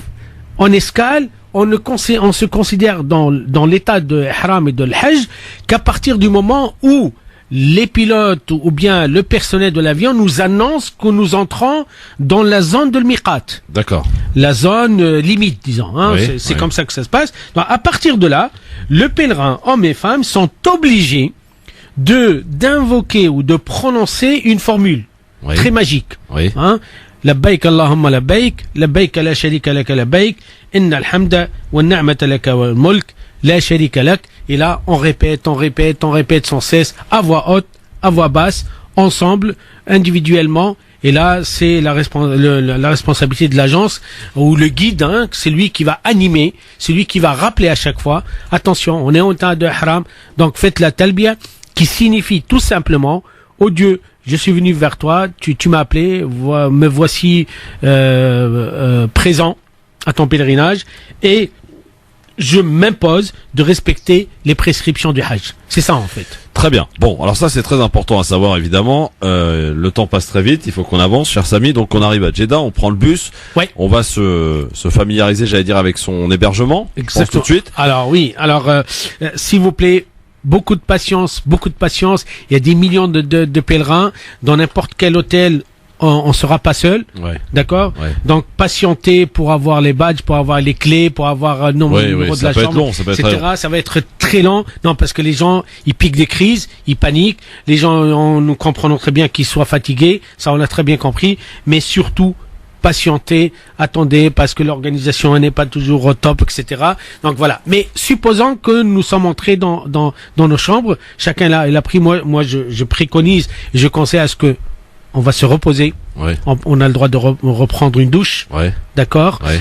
Speaker 4: en escale, on se considère dans l'état de ihram et de l'hajj qu'à partir du moment où les pilotes ou bien le personnel de l'avion nous annoncent que nous entrons dans la zone de l'miqat.
Speaker 3: D'accord.
Speaker 4: La zone limite, disons. Hein,
Speaker 3: Oui,
Speaker 4: c'est
Speaker 3: oui.
Speaker 4: comme ça que ça se passe. Donc, à partir de là, le pèlerin, hommes et femmes, sont obligés d'invoquer ou de prononcer une formule
Speaker 3: Oui.
Speaker 4: très magique.
Speaker 3: Oui.
Speaker 4: Hein? Labbaik Allahumma labbaik, labbaik la sharika laka labbaik, inna alhamda wa ni'mata laka wal mulk, la sharika lak. Et là, on répète sans cesse, à voix haute, à voix basse, ensemble, individuellement. Et là, c'est la responsabilité de l'agence ou le guide, hein, c'est lui qui va animer, c'est lui qui va rappeler à chaque fois. Attention, on est en temps de haram, donc faites la talbiya, qui signifie tout simplement, oh Dieu, je suis venu vers toi, tu m'as appelé, me voici présent à ton pèlerinage et je m'impose de respecter les prescriptions du Hajj. C'est ça en fait.
Speaker 3: Très bien. Bon, alors ça c'est très important à savoir évidemment. Le temps passe très vite, il faut qu'on avance, chers amis. Donc on arrive à Jeddah, on prend le bus,
Speaker 4: Ouais.
Speaker 3: on va se familiariser, j'allais dire, avec son hébergement. Je pense tout de suite.
Speaker 4: Alors oui, s'il vous plaît, beaucoup de patience. Il y a des millions de pèlerins dans n'importe quel hôtel. On sera pas seul,
Speaker 3: Ouais.
Speaker 4: d'accord?
Speaker 3: Ouais.
Speaker 4: Donc patienter pour avoir les badges, pour avoir les clés, pour avoir le numéro de
Speaker 3: ça
Speaker 4: la
Speaker 3: peut
Speaker 4: chambre,
Speaker 3: être long, ça peut être
Speaker 4: etc.
Speaker 3: très long.
Speaker 4: Ça va être très long. Non, parce que les gens, ils piquent des crises, ils paniquent. Les gens, nous comprenons très bien qu'ils soient fatigués. Ça, on a très bien compris. Mais surtout, patienter, attendez, parce que l'organisation n'est pas toujours au top, etc. Donc voilà. Mais supposons que nous sommes entrés dans nos chambres, chacun là, il a pris. Moi, je préconise, je conseille à ce que on va se reposer.
Speaker 3: Ouais.
Speaker 4: On a le droit de reprendre une douche,
Speaker 3: Ouais.
Speaker 4: d'accord.
Speaker 3: Ouais.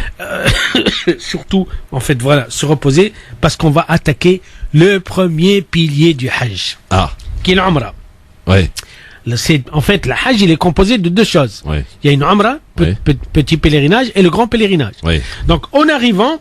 Speaker 4: Surtout, en fait, voilà, se reposer parce qu'on va attaquer le premier pilier du Hajj,
Speaker 3: Ah.
Speaker 4: qui est l'Umrah.
Speaker 3: Ouais.
Speaker 4: En fait, le Hajj, il est composé de deux choses.
Speaker 3: Ouais.
Speaker 4: Il y a une Umrah,
Speaker 3: Ouais.
Speaker 4: petit pèlerinage, et le grand pèlerinage.
Speaker 3: Ouais.
Speaker 4: Donc, en arrivant,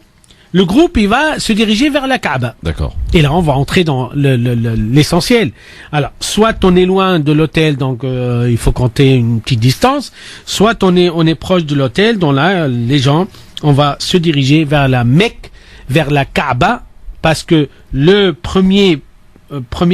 Speaker 4: le groupe, il va se diriger vers la Kaaba.
Speaker 3: D'accord.
Speaker 4: Et là, on va entrer dans l'essentiel. Alors, soit on est loin de l'hôtel, donc il faut compter une petite distance, soit on est proche de l'hôtel, donc là, les gens, on va se diriger vers la Mecque, vers la Kaaba, parce que le premier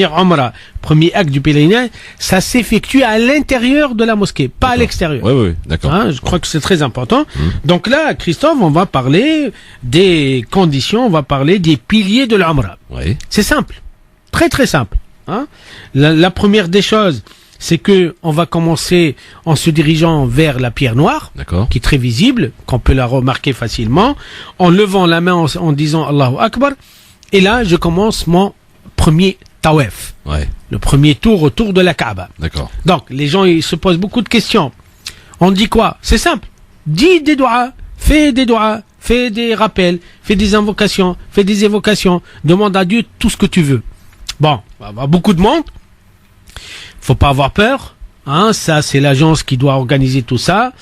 Speaker 4: Umrah, premier acte du pèlerinage, ça s'effectue à l'intérieur de la mosquée, pas à l'extérieur.
Speaker 3: Ouais, d'accord.
Speaker 4: Hein, je crois que c'est très important. Donc là, Christophe, on va parler des conditions, on va parler des piliers de l'Umrah.
Speaker 3: Ouais.
Speaker 4: C'est simple, très très simple. Hein. La première des choses, c'est que on va commencer en se dirigeant vers la pierre noire,
Speaker 3: D'accord.
Speaker 4: qui est très visible, qu'on peut la remarquer facilement, en levant la main en disant Allahu Akbar. Et là, je commence mon premier tawaf,
Speaker 3: Ouais.
Speaker 4: le premier tour autour de la Kaaba.
Speaker 3: D'accord.
Speaker 4: Donc, les gens, ils se posent beaucoup de questions. On dit quoi? C'est simple. Dis des doigts, fais des rappels, fais des invocations, fais des évocations. Demande à Dieu tout ce que tu veux. Bon, il va y avoir beaucoup de monde. Faut pas avoir peur. Hein, ça, c'est l'agence qui doit organiser tout ça.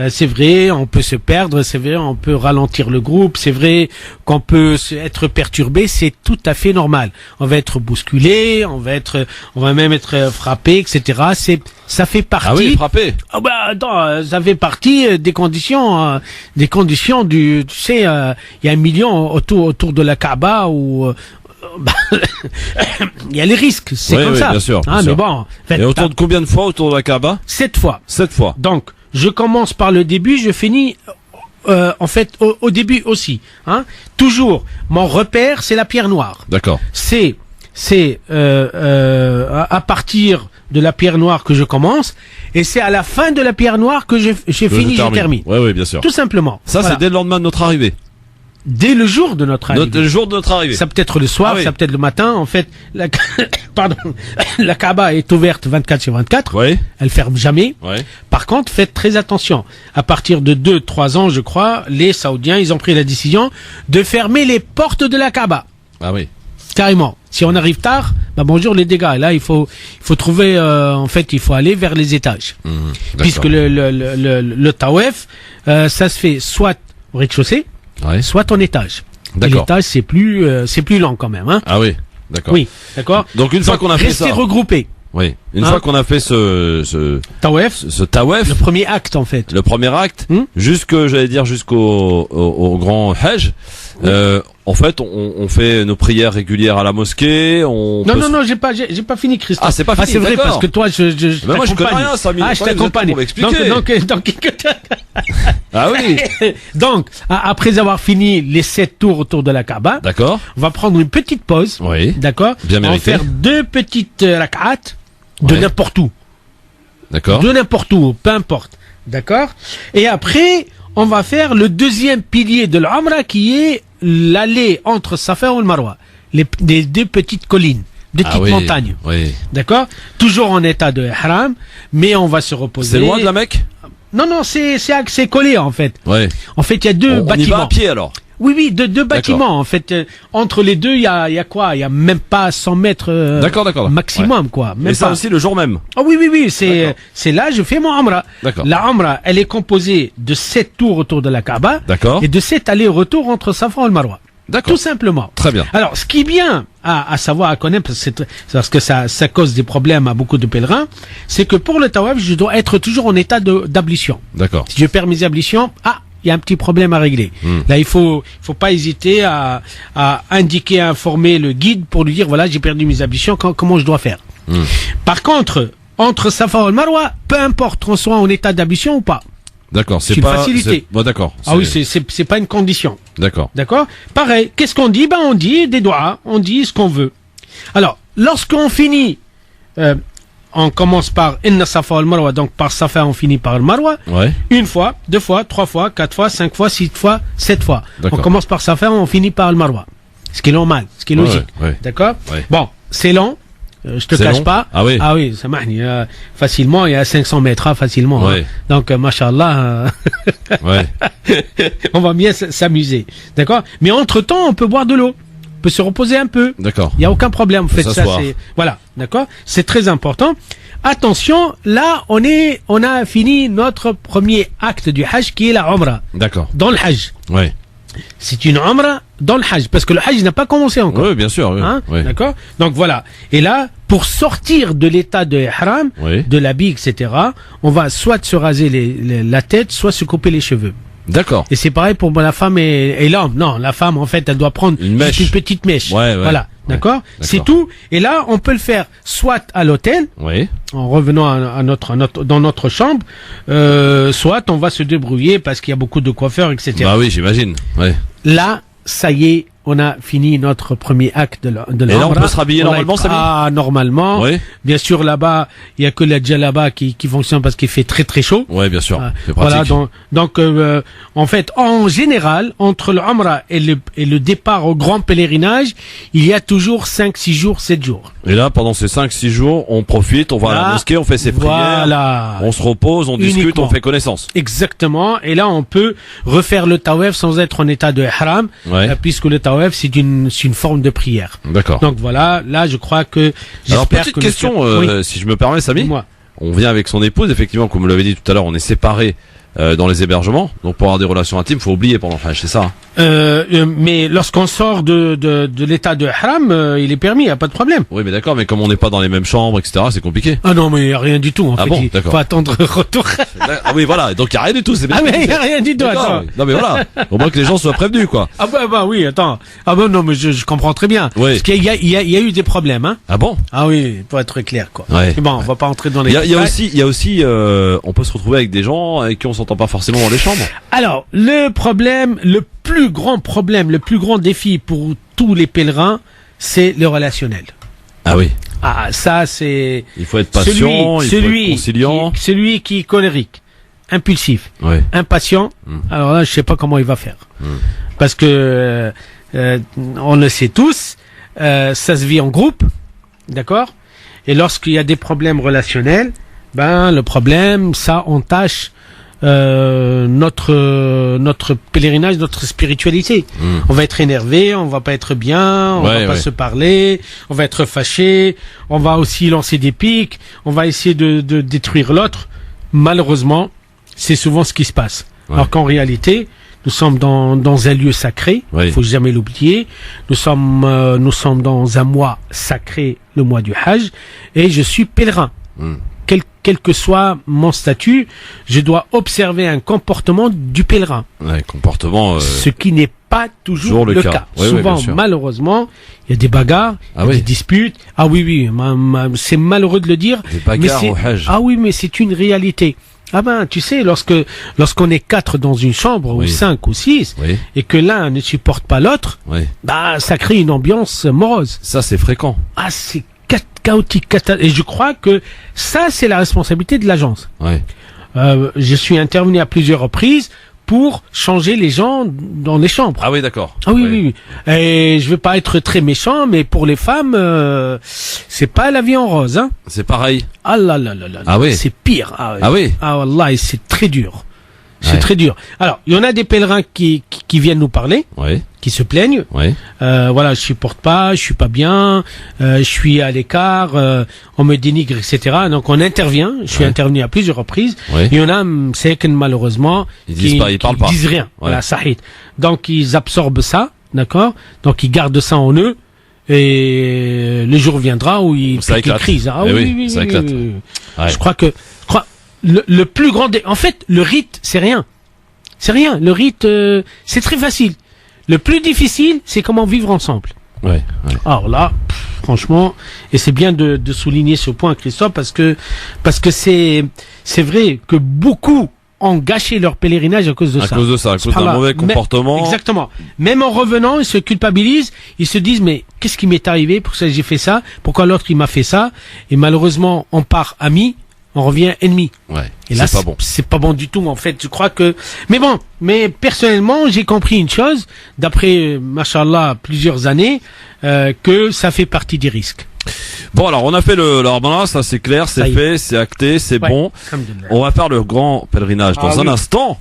Speaker 4: C'est vrai, on peut se perdre, c'est vrai, on peut ralentir le groupe, c'est vrai qu'on peut être perturbé, c'est tout à fait normal. On va être bousculé, on va même être frappé, etc. Ça fait partie.
Speaker 3: Ah oui, frappé.
Speaker 4: Ah bah attends, ça fait partie des conditions du. Tu sais, il y a 1 million autour de la Kaaba où. Il y a les risques, c'est
Speaker 3: Oui,
Speaker 4: comme ça.
Speaker 3: bien sûr, bien
Speaker 4: mais
Speaker 3: sûr.
Speaker 4: bon.
Speaker 3: Et autour de combien de fois autour de la Kaaba?
Speaker 4: 7 fois.
Speaker 3: 7 fois.
Speaker 4: Donc, je commence par le début, je finis en fait au début aussi. Hein. Toujours, mon repère, c'est la pierre noire.
Speaker 3: D'accord.
Speaker 4: C'est à partir de la pierre noire que je commence, et c'est à la fin de la pierre noire que je termine.
Speaker 3: Oui, bien sûr.
Speaker 4: Tout simplement.
Speaker 3: Ça,
Speaker 4: Voilà.
Speaker 3: c'est dès le lendemain de notre arrivée.
Speaker 4: Dès le jour de notre arrivée.
Speaker 3: Le jour de notre arrivée.
Speaker 4: Ça peut être le soir,
Speaker 3: Ah oui.
Speaker 4: ça peut être le matin. En fait, la Kaaba est ouverte 24/24.
Speaker 3: Ouais.
Speaker 4: Elle ferme jamais.
Speaker 3: Ouais.
Speaker 4: Par contre, faites très attention. À partir de 2-3 ans, je crois, les Saoudiens, ils ont pris la décision de fermer les portes de la Kaaba.
Speaker 3: Ah oui.
Speaker 4: Carrément. Si on arrive tard, bah bonjour les dégâts. Et là, il faut trouver, en fait, il faut aller vers les étages. Puisque le tawaf, ça se fait soit au rez-de-chaussée, soit en étage. Et l'étage, c'est plus lent quand même, hein.
Speaker 3: Ah oui, d'accord.
Speaker 4: Oui, d'accord.
Speaker 3: Donc une fois qu'on a fait ça.
Speaker 4: Restez regroupés.
Speaker 3: Oui. Une fois qu'on a fait ce tawaf,
Speaker 4: le premier acte en fait.
Speaker 3: Le premier acte, jusqu'au grand Hajj. En fait, on fait nos prières régulières à la mosquée.
Speaker 4: Non, j'ai pas fini, Christophe.
Speaker 3: Ah, c'est pas fini.
Speaker 4: C'est vrai parce que toi,
Speaker 3: Mais moi, je connais rien, Samy.
Speaker 4: Ah, je t'accompagne. Donc,
Speaker 3: ah oui.
Speaker 4: Donc, après avoir fini les 7 tours autour de la Kaaba,
Speaker 3: d'accord.
Speaker 4: On va prendre une petite pause.
Speaker 3: Oui.
Speaker 4: D'accord.
Speaker 3: Bien mérité.
Speaker 4: On va faire 2 petites rak'at de n'importe où.
Speaker 3: D'accord.
Speaker 4: De n'importe où, peu importe. D'accord. Et après, on va faire le deuxième pilier de l'Umrah qui est l'allée entre Safa et le Marwa. Les 2 petites collines, 2 petites montagnes.
Speaker 3: Oui.
Speaker 4: D'accord. Toujours en état de ihram, mais on va se reposer.
Speaker 3: C'est loin de la Mecque?
Speaker 4: Non, c'est collé en fait.
Speaker 3: Ouais.
Speaker 4: En fait, il y a 2 bâtiments.
Speaker 3: On y va à pied alors?
Speaker 4: Oui, 2 bâtiments. En fait, entre les 2, il y a quoi? Il y a même pas 100 mètres
Speaker 3: d'accord.
Speaker 4: maximum, quoi. Même
Speaker 3: et ça
Speaker 4: pas.
Speaker 3: aussi le jour même?
Speaker 4: Ah oui, c'est là, je fais mon Umrah.
Speaker 3: D'accord.
Speaker 4: La Umrah, elle est composée de 7 tours autour de la Kaaba.
Speaker 3: D'accord.
Speaker 4: Et de 7 allers-retours entre Safa et le Marwa.
Speaker 3: D'accord.
Speaker 4: Tout simplement.
Speaker 3: Très bien.
Speaker 4: Alors, ce qui est bien à savoir, à connaître, parce que ça cause des problèmes à beaucoup de pèlerins, c'est que pour le tawaf, je dois être toujours en état d'ablution.
Speaker 3: D'accord.
Speaker 4: Si je perds mes ablutions, il y a un petit problème à régler. Là, il faut pas hésiter à indiquer, à informer le guide pour lui dire, voilà, j'ai perdu mes ablutions, comment je dois faire. Par contre, entre Safa et le Marwa, peu importe qu'on soit en état d'ablution ou pas.
Speaker 3: D'accord, c'est
Speaker 4: une
Speaker 3: pas
Speaker 4: facilité.
Speaker 3: Bon, d'accord.
Speaker 4: Ah oui, c'est pas une condition.
Speaker 3: D'accord.
Speaker 4: D'accord. Pareil. Qu'est-ce qu'on dit? On dit des doigts. On dit ce qu'on veut. Alors, lorsqu'on finit, on commence par Inna Safa wal Marwa, donc par Safa on finit par le Marwa.
Speaker 3: Ouais.
Speaker 4: 1 fois, 2 fois, 3 fois, 4 fois, 5 fois, 6 fois, 7 fois.
Speaker 3: D'accord.
Speaker 4: On commence par Safa, on finit par le Marwa. Ce qui est normal, ce qui est logique.
Speaker 3: Ouais.
Speaker 4: D'accord.
Speaker 3: Ouais.
Speaker 4: Bon, c'est long. Je te cache pas.
Speaker 3: Ah oui,
Speaker 4: ça marche. Facilement, il y a 500 mètres, facilement.
Speaker 3: Ouais.
Speaker 4: Hein. Donc, mashallah,
Speaker 3: ouais.
Speaker 4: on va bien s'amuser. D'accord. Mais entre-temps, on peut boire de l'eau. On peut se reposer un peu.
Speaker 3: D'accord.
Speaker 4: Il n'y a aucun problème. Faites ça, voilà. D'accord. C'est très important. Attention, là, on a fini notre premier acte du Hajj qui est la Umrah.
Speaker 3: D'accord.
Speaker 4: Dans le Hajj.
Speaker 3: Ouais.
Speaker 4: C'est une Umrah dans le Hajj, parce que le Hajj n'a pas commencé encore.
Speaker 3: Oui, bien sûr. Oui.
Speaker 4: Hein?
Speaker 3: Oui.
Speaker 4: D'accord. Donc voilà. Et là, pour sortir de l'état de ihram, de l'habit, etc., on va soit se raser la tête, soit se couper les cheveux.
Speaker 3: D'accord.
Speaker 4: Et c'est pareil pour la femme et l'homme. Non, la femme, en fait, elle doit prendre une petite mèche.
Speaker 3: Ouais.
Speaker 4: Voilà. D'accord. C'est tout. Et là, on peut le faire soit à l'hôtel.
Speaker 3: Oui.
Speaker 4: En revenant dans notre chambre, soit on va se débrouiller parce qu'il y a beaucoup de coiffeurs, etc.
Speaker 3: Bah oui, j'imagine. Ouais.
Speaker 4: Là, ça y est, on a fini notre premier acte de l'Umrah.
Speaker 3: Et là, on peut se rhabiller normalement, ça
Speaker 4: normalement.
Speaker 3: Oui.
Speaker 4: Bien sûr, là-bas, il y a que la djellaba qui fonctionne parce qu'il fait très très chaud.
Speaker 3: Oui, bien sûr. C'est pratique.
Speaker 4: Voilà, donc en fait, en général, entre le Umrah et le départ au grand pèlerinage, il y a toujours 5, 6 jours, 7 jours.
Speaker 3: Et là, pendant ces 5-6 jours, on profite, on va à la mosquée, on fait ses prières, on se repose, on discute, on fait connaissance.
Speaker 4: Exactement. Et là, on peut refaire le tawaf sans être en état de ihram, puisque le tawaf, c'est une forme de prière.
Speaker 3: D'accord.
Speaker 4: Donc voilà, là, je crois que...
Speaker 3: Alors, petite question, si je me permets, Samy.
Speaker 4: Moi.
Speaker 3: On vient avec son épouse, effectivement, comme vous l'avez dit tout à l'heure, on est séparés dans les hébergements. Donc pour avoir des relations intimes, faut oublier pendant le Hajj, c'est ça?
Speaker 4: Mais lorsqu'on sort de l'état de ihram, il est permis, il n'y a pas de problème.
Speaker 3: Oui, mais d'accord, mais comme on n'est pas dans les mêmes chambres, etc., c'est compliqué.
Speaker 4: Ah non, mais il n'y a rien du tout. En fait,
Speaker 3: bon,
Speaker 4: il faut attendre le retour.
Speaker 3: Ah oui, voilà, donc il n'y a rien du tout. C'est bien.
Speaker 4: Ah mais il n'y a rien du tout, attends.
Speaker 3: Non mais voilà, au moins que les gens soient prévenus, quoi.
Speaker 4: Ah bah oui, attends. Ah bah non, mais je comprends très bien.
Speaker 3: Oui.
Speaker 4: Parce qu'il y a eu des problèmes, hein.
Speaker 3: Ah bon?
Speaker 4: Ah oui, pour être clair, quoi.
Speaker 3: Ouais.
Speaker 4: Mais bon, on va pas entrer dans les...
Speaker 3: Il y a aussi, on peut se retrouver avec des gens avec qui on s'entend pas forcément dans les chambres.
Speaker 4: Alors, le plus grand défi pour tous les pèlerins, c'est le relationnel.
Speaker 3: Ah oui.
Speaker 4: Ah, ça, c'est...
Speaker 3: Il faut être patient, il faut être conciliant.
Speaker 4: Celui qui est colérique, impulsif, impatient, alors là, je sais pas comment il va faire. Parce que, on le sait tous, ça se vit en groupe, d'accord? Et lorsqu'il y a des problèmes relationnels, le problème, ça entache notre pèlerinage, notre spiritualité. On va être énervé, on va pas être bien, on va pas se parler, on va être fâché, on va aussi lancer des pics, on va essayer de détruire l'autre. Malheureusement, c'est souvent ce qui se passe. Alors qu'en réalité, nous sommes dans un lieu sacré, il faut jamais l'oublier. Nous sommes dans un mois sacré, le mois du Hajj, et je suis pèlerin. Quel que soit mon statut, je dois observer un comportement du pèlerin. Ce qui n'est pas toujours le cas. Souvent, malheureusement, il y a des bagarres, des disputes. Ah oui, c'est malheureux de le dire.
Speaker 3: Des bagarres au Hajj.
Speaker 4: Ah oui, mais c'est une réalité. Ah ben, tu sais, lorsqu'on est 4 dans une chambre, ou 5 ou 6, et que l'un ne supporte pas l'autre, ça crée une ambiance morose.
Speaker 3: Ça, c'est fréquent.
Speaker 4: Ah, c'est chaotique. Et je crois que ça, c'est la responsabilité de l'agence. Je suis intervenu à plusieurs reprises pour changer les gens dans les chambres.
Speaker 3: Ah oui, d'accord.
Speaker 4: Ah oui. Et je veux pas être très méchant, mais pour les femmes, c'est pas la vie en rose, hein.
Speaker 3: C'est pareil.
Speaker 4: Ah là.
Speaker 3: Ah oui.
Speaker 4: C'est pire.
Speaker 3: Ah oui.
Speaker 4: Ah wallah, c'est très dur. C'est très dur. Alors, il y en a des pèlerins qui viennent nous parler, qui se plaignent. Voilà, je supporte pas, je suis pas bien, je suis à l'écart, on me dénigre, etc. Donc on intervient. Je suis intervenu à plusieurs reprises. Il y en a, c'est que malheureusement,
Speaker 3: ils disent
Speaker 4: rien. Voilà, sahid. Donc ils absorbent ça, d'accord. Donc ils gardent ça en eux. Et le jour viendra où ils crisent. Ah oui,
Speaker 3: ça éclate.
Speaker 4: Je crois que le plus grand en fait, le rite, c'est rien. C'est rien. Le rite, c'est très facile. Le plus difficile, c'est comment vivre ensemble. Alors là, franchement, et c'est bien de souligner ce point, Christophe, parce que c'est vrai que beaucoup ont gâché leur pèlerinage à cause de ça.
Speaker 3: À cause d'un mauvais comportement.
Speaker 4: Exactement. Même en revenant, ils se culpabilisent, ils se disent, mais qu'est-ce qui m'est arrivé? Pourquoi j'ai fait ça? Pourquoi l'autre, il m'a fait ça? Et malheureusement, on part amis, on revient ennemi. Et là,
Speaker 3: c'est pas bon.
Speaker 4: C'est pas bon du tout, en fait. Je crois que, mais personnellement, j'ai compris une chose, d'après, machallah, plusieurs années, que ça fait partie des risques.
Speaker 3: Bon, alors, on a fait le Ramadan, ça c'est clair, c'est fait, c'est acté, c'est bon. On va faire le grand pèlerinage dans un instant.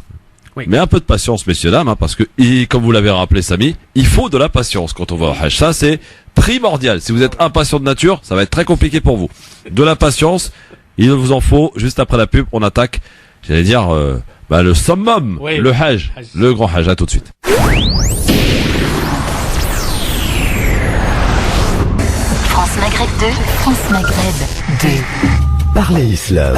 Speaker 3: Mais un peu de patience, messieurs, dames, parce que, comme vous l'avez rappelé, Samy, il faut de la patience quand on va au Hajj. Ça, c'est primordial. Si vous êtes impatient de nature, ça va être très compliqué pour vous. De la patience, il vous en faut. Juste après la pub, on attaque, j'allais dire, le summum, le Hajj, le grand Hajj. À tout de suite.
Speaker 1: France Maghreb 2, France Maghreb 2.
Speaker 2: Parlez Islam.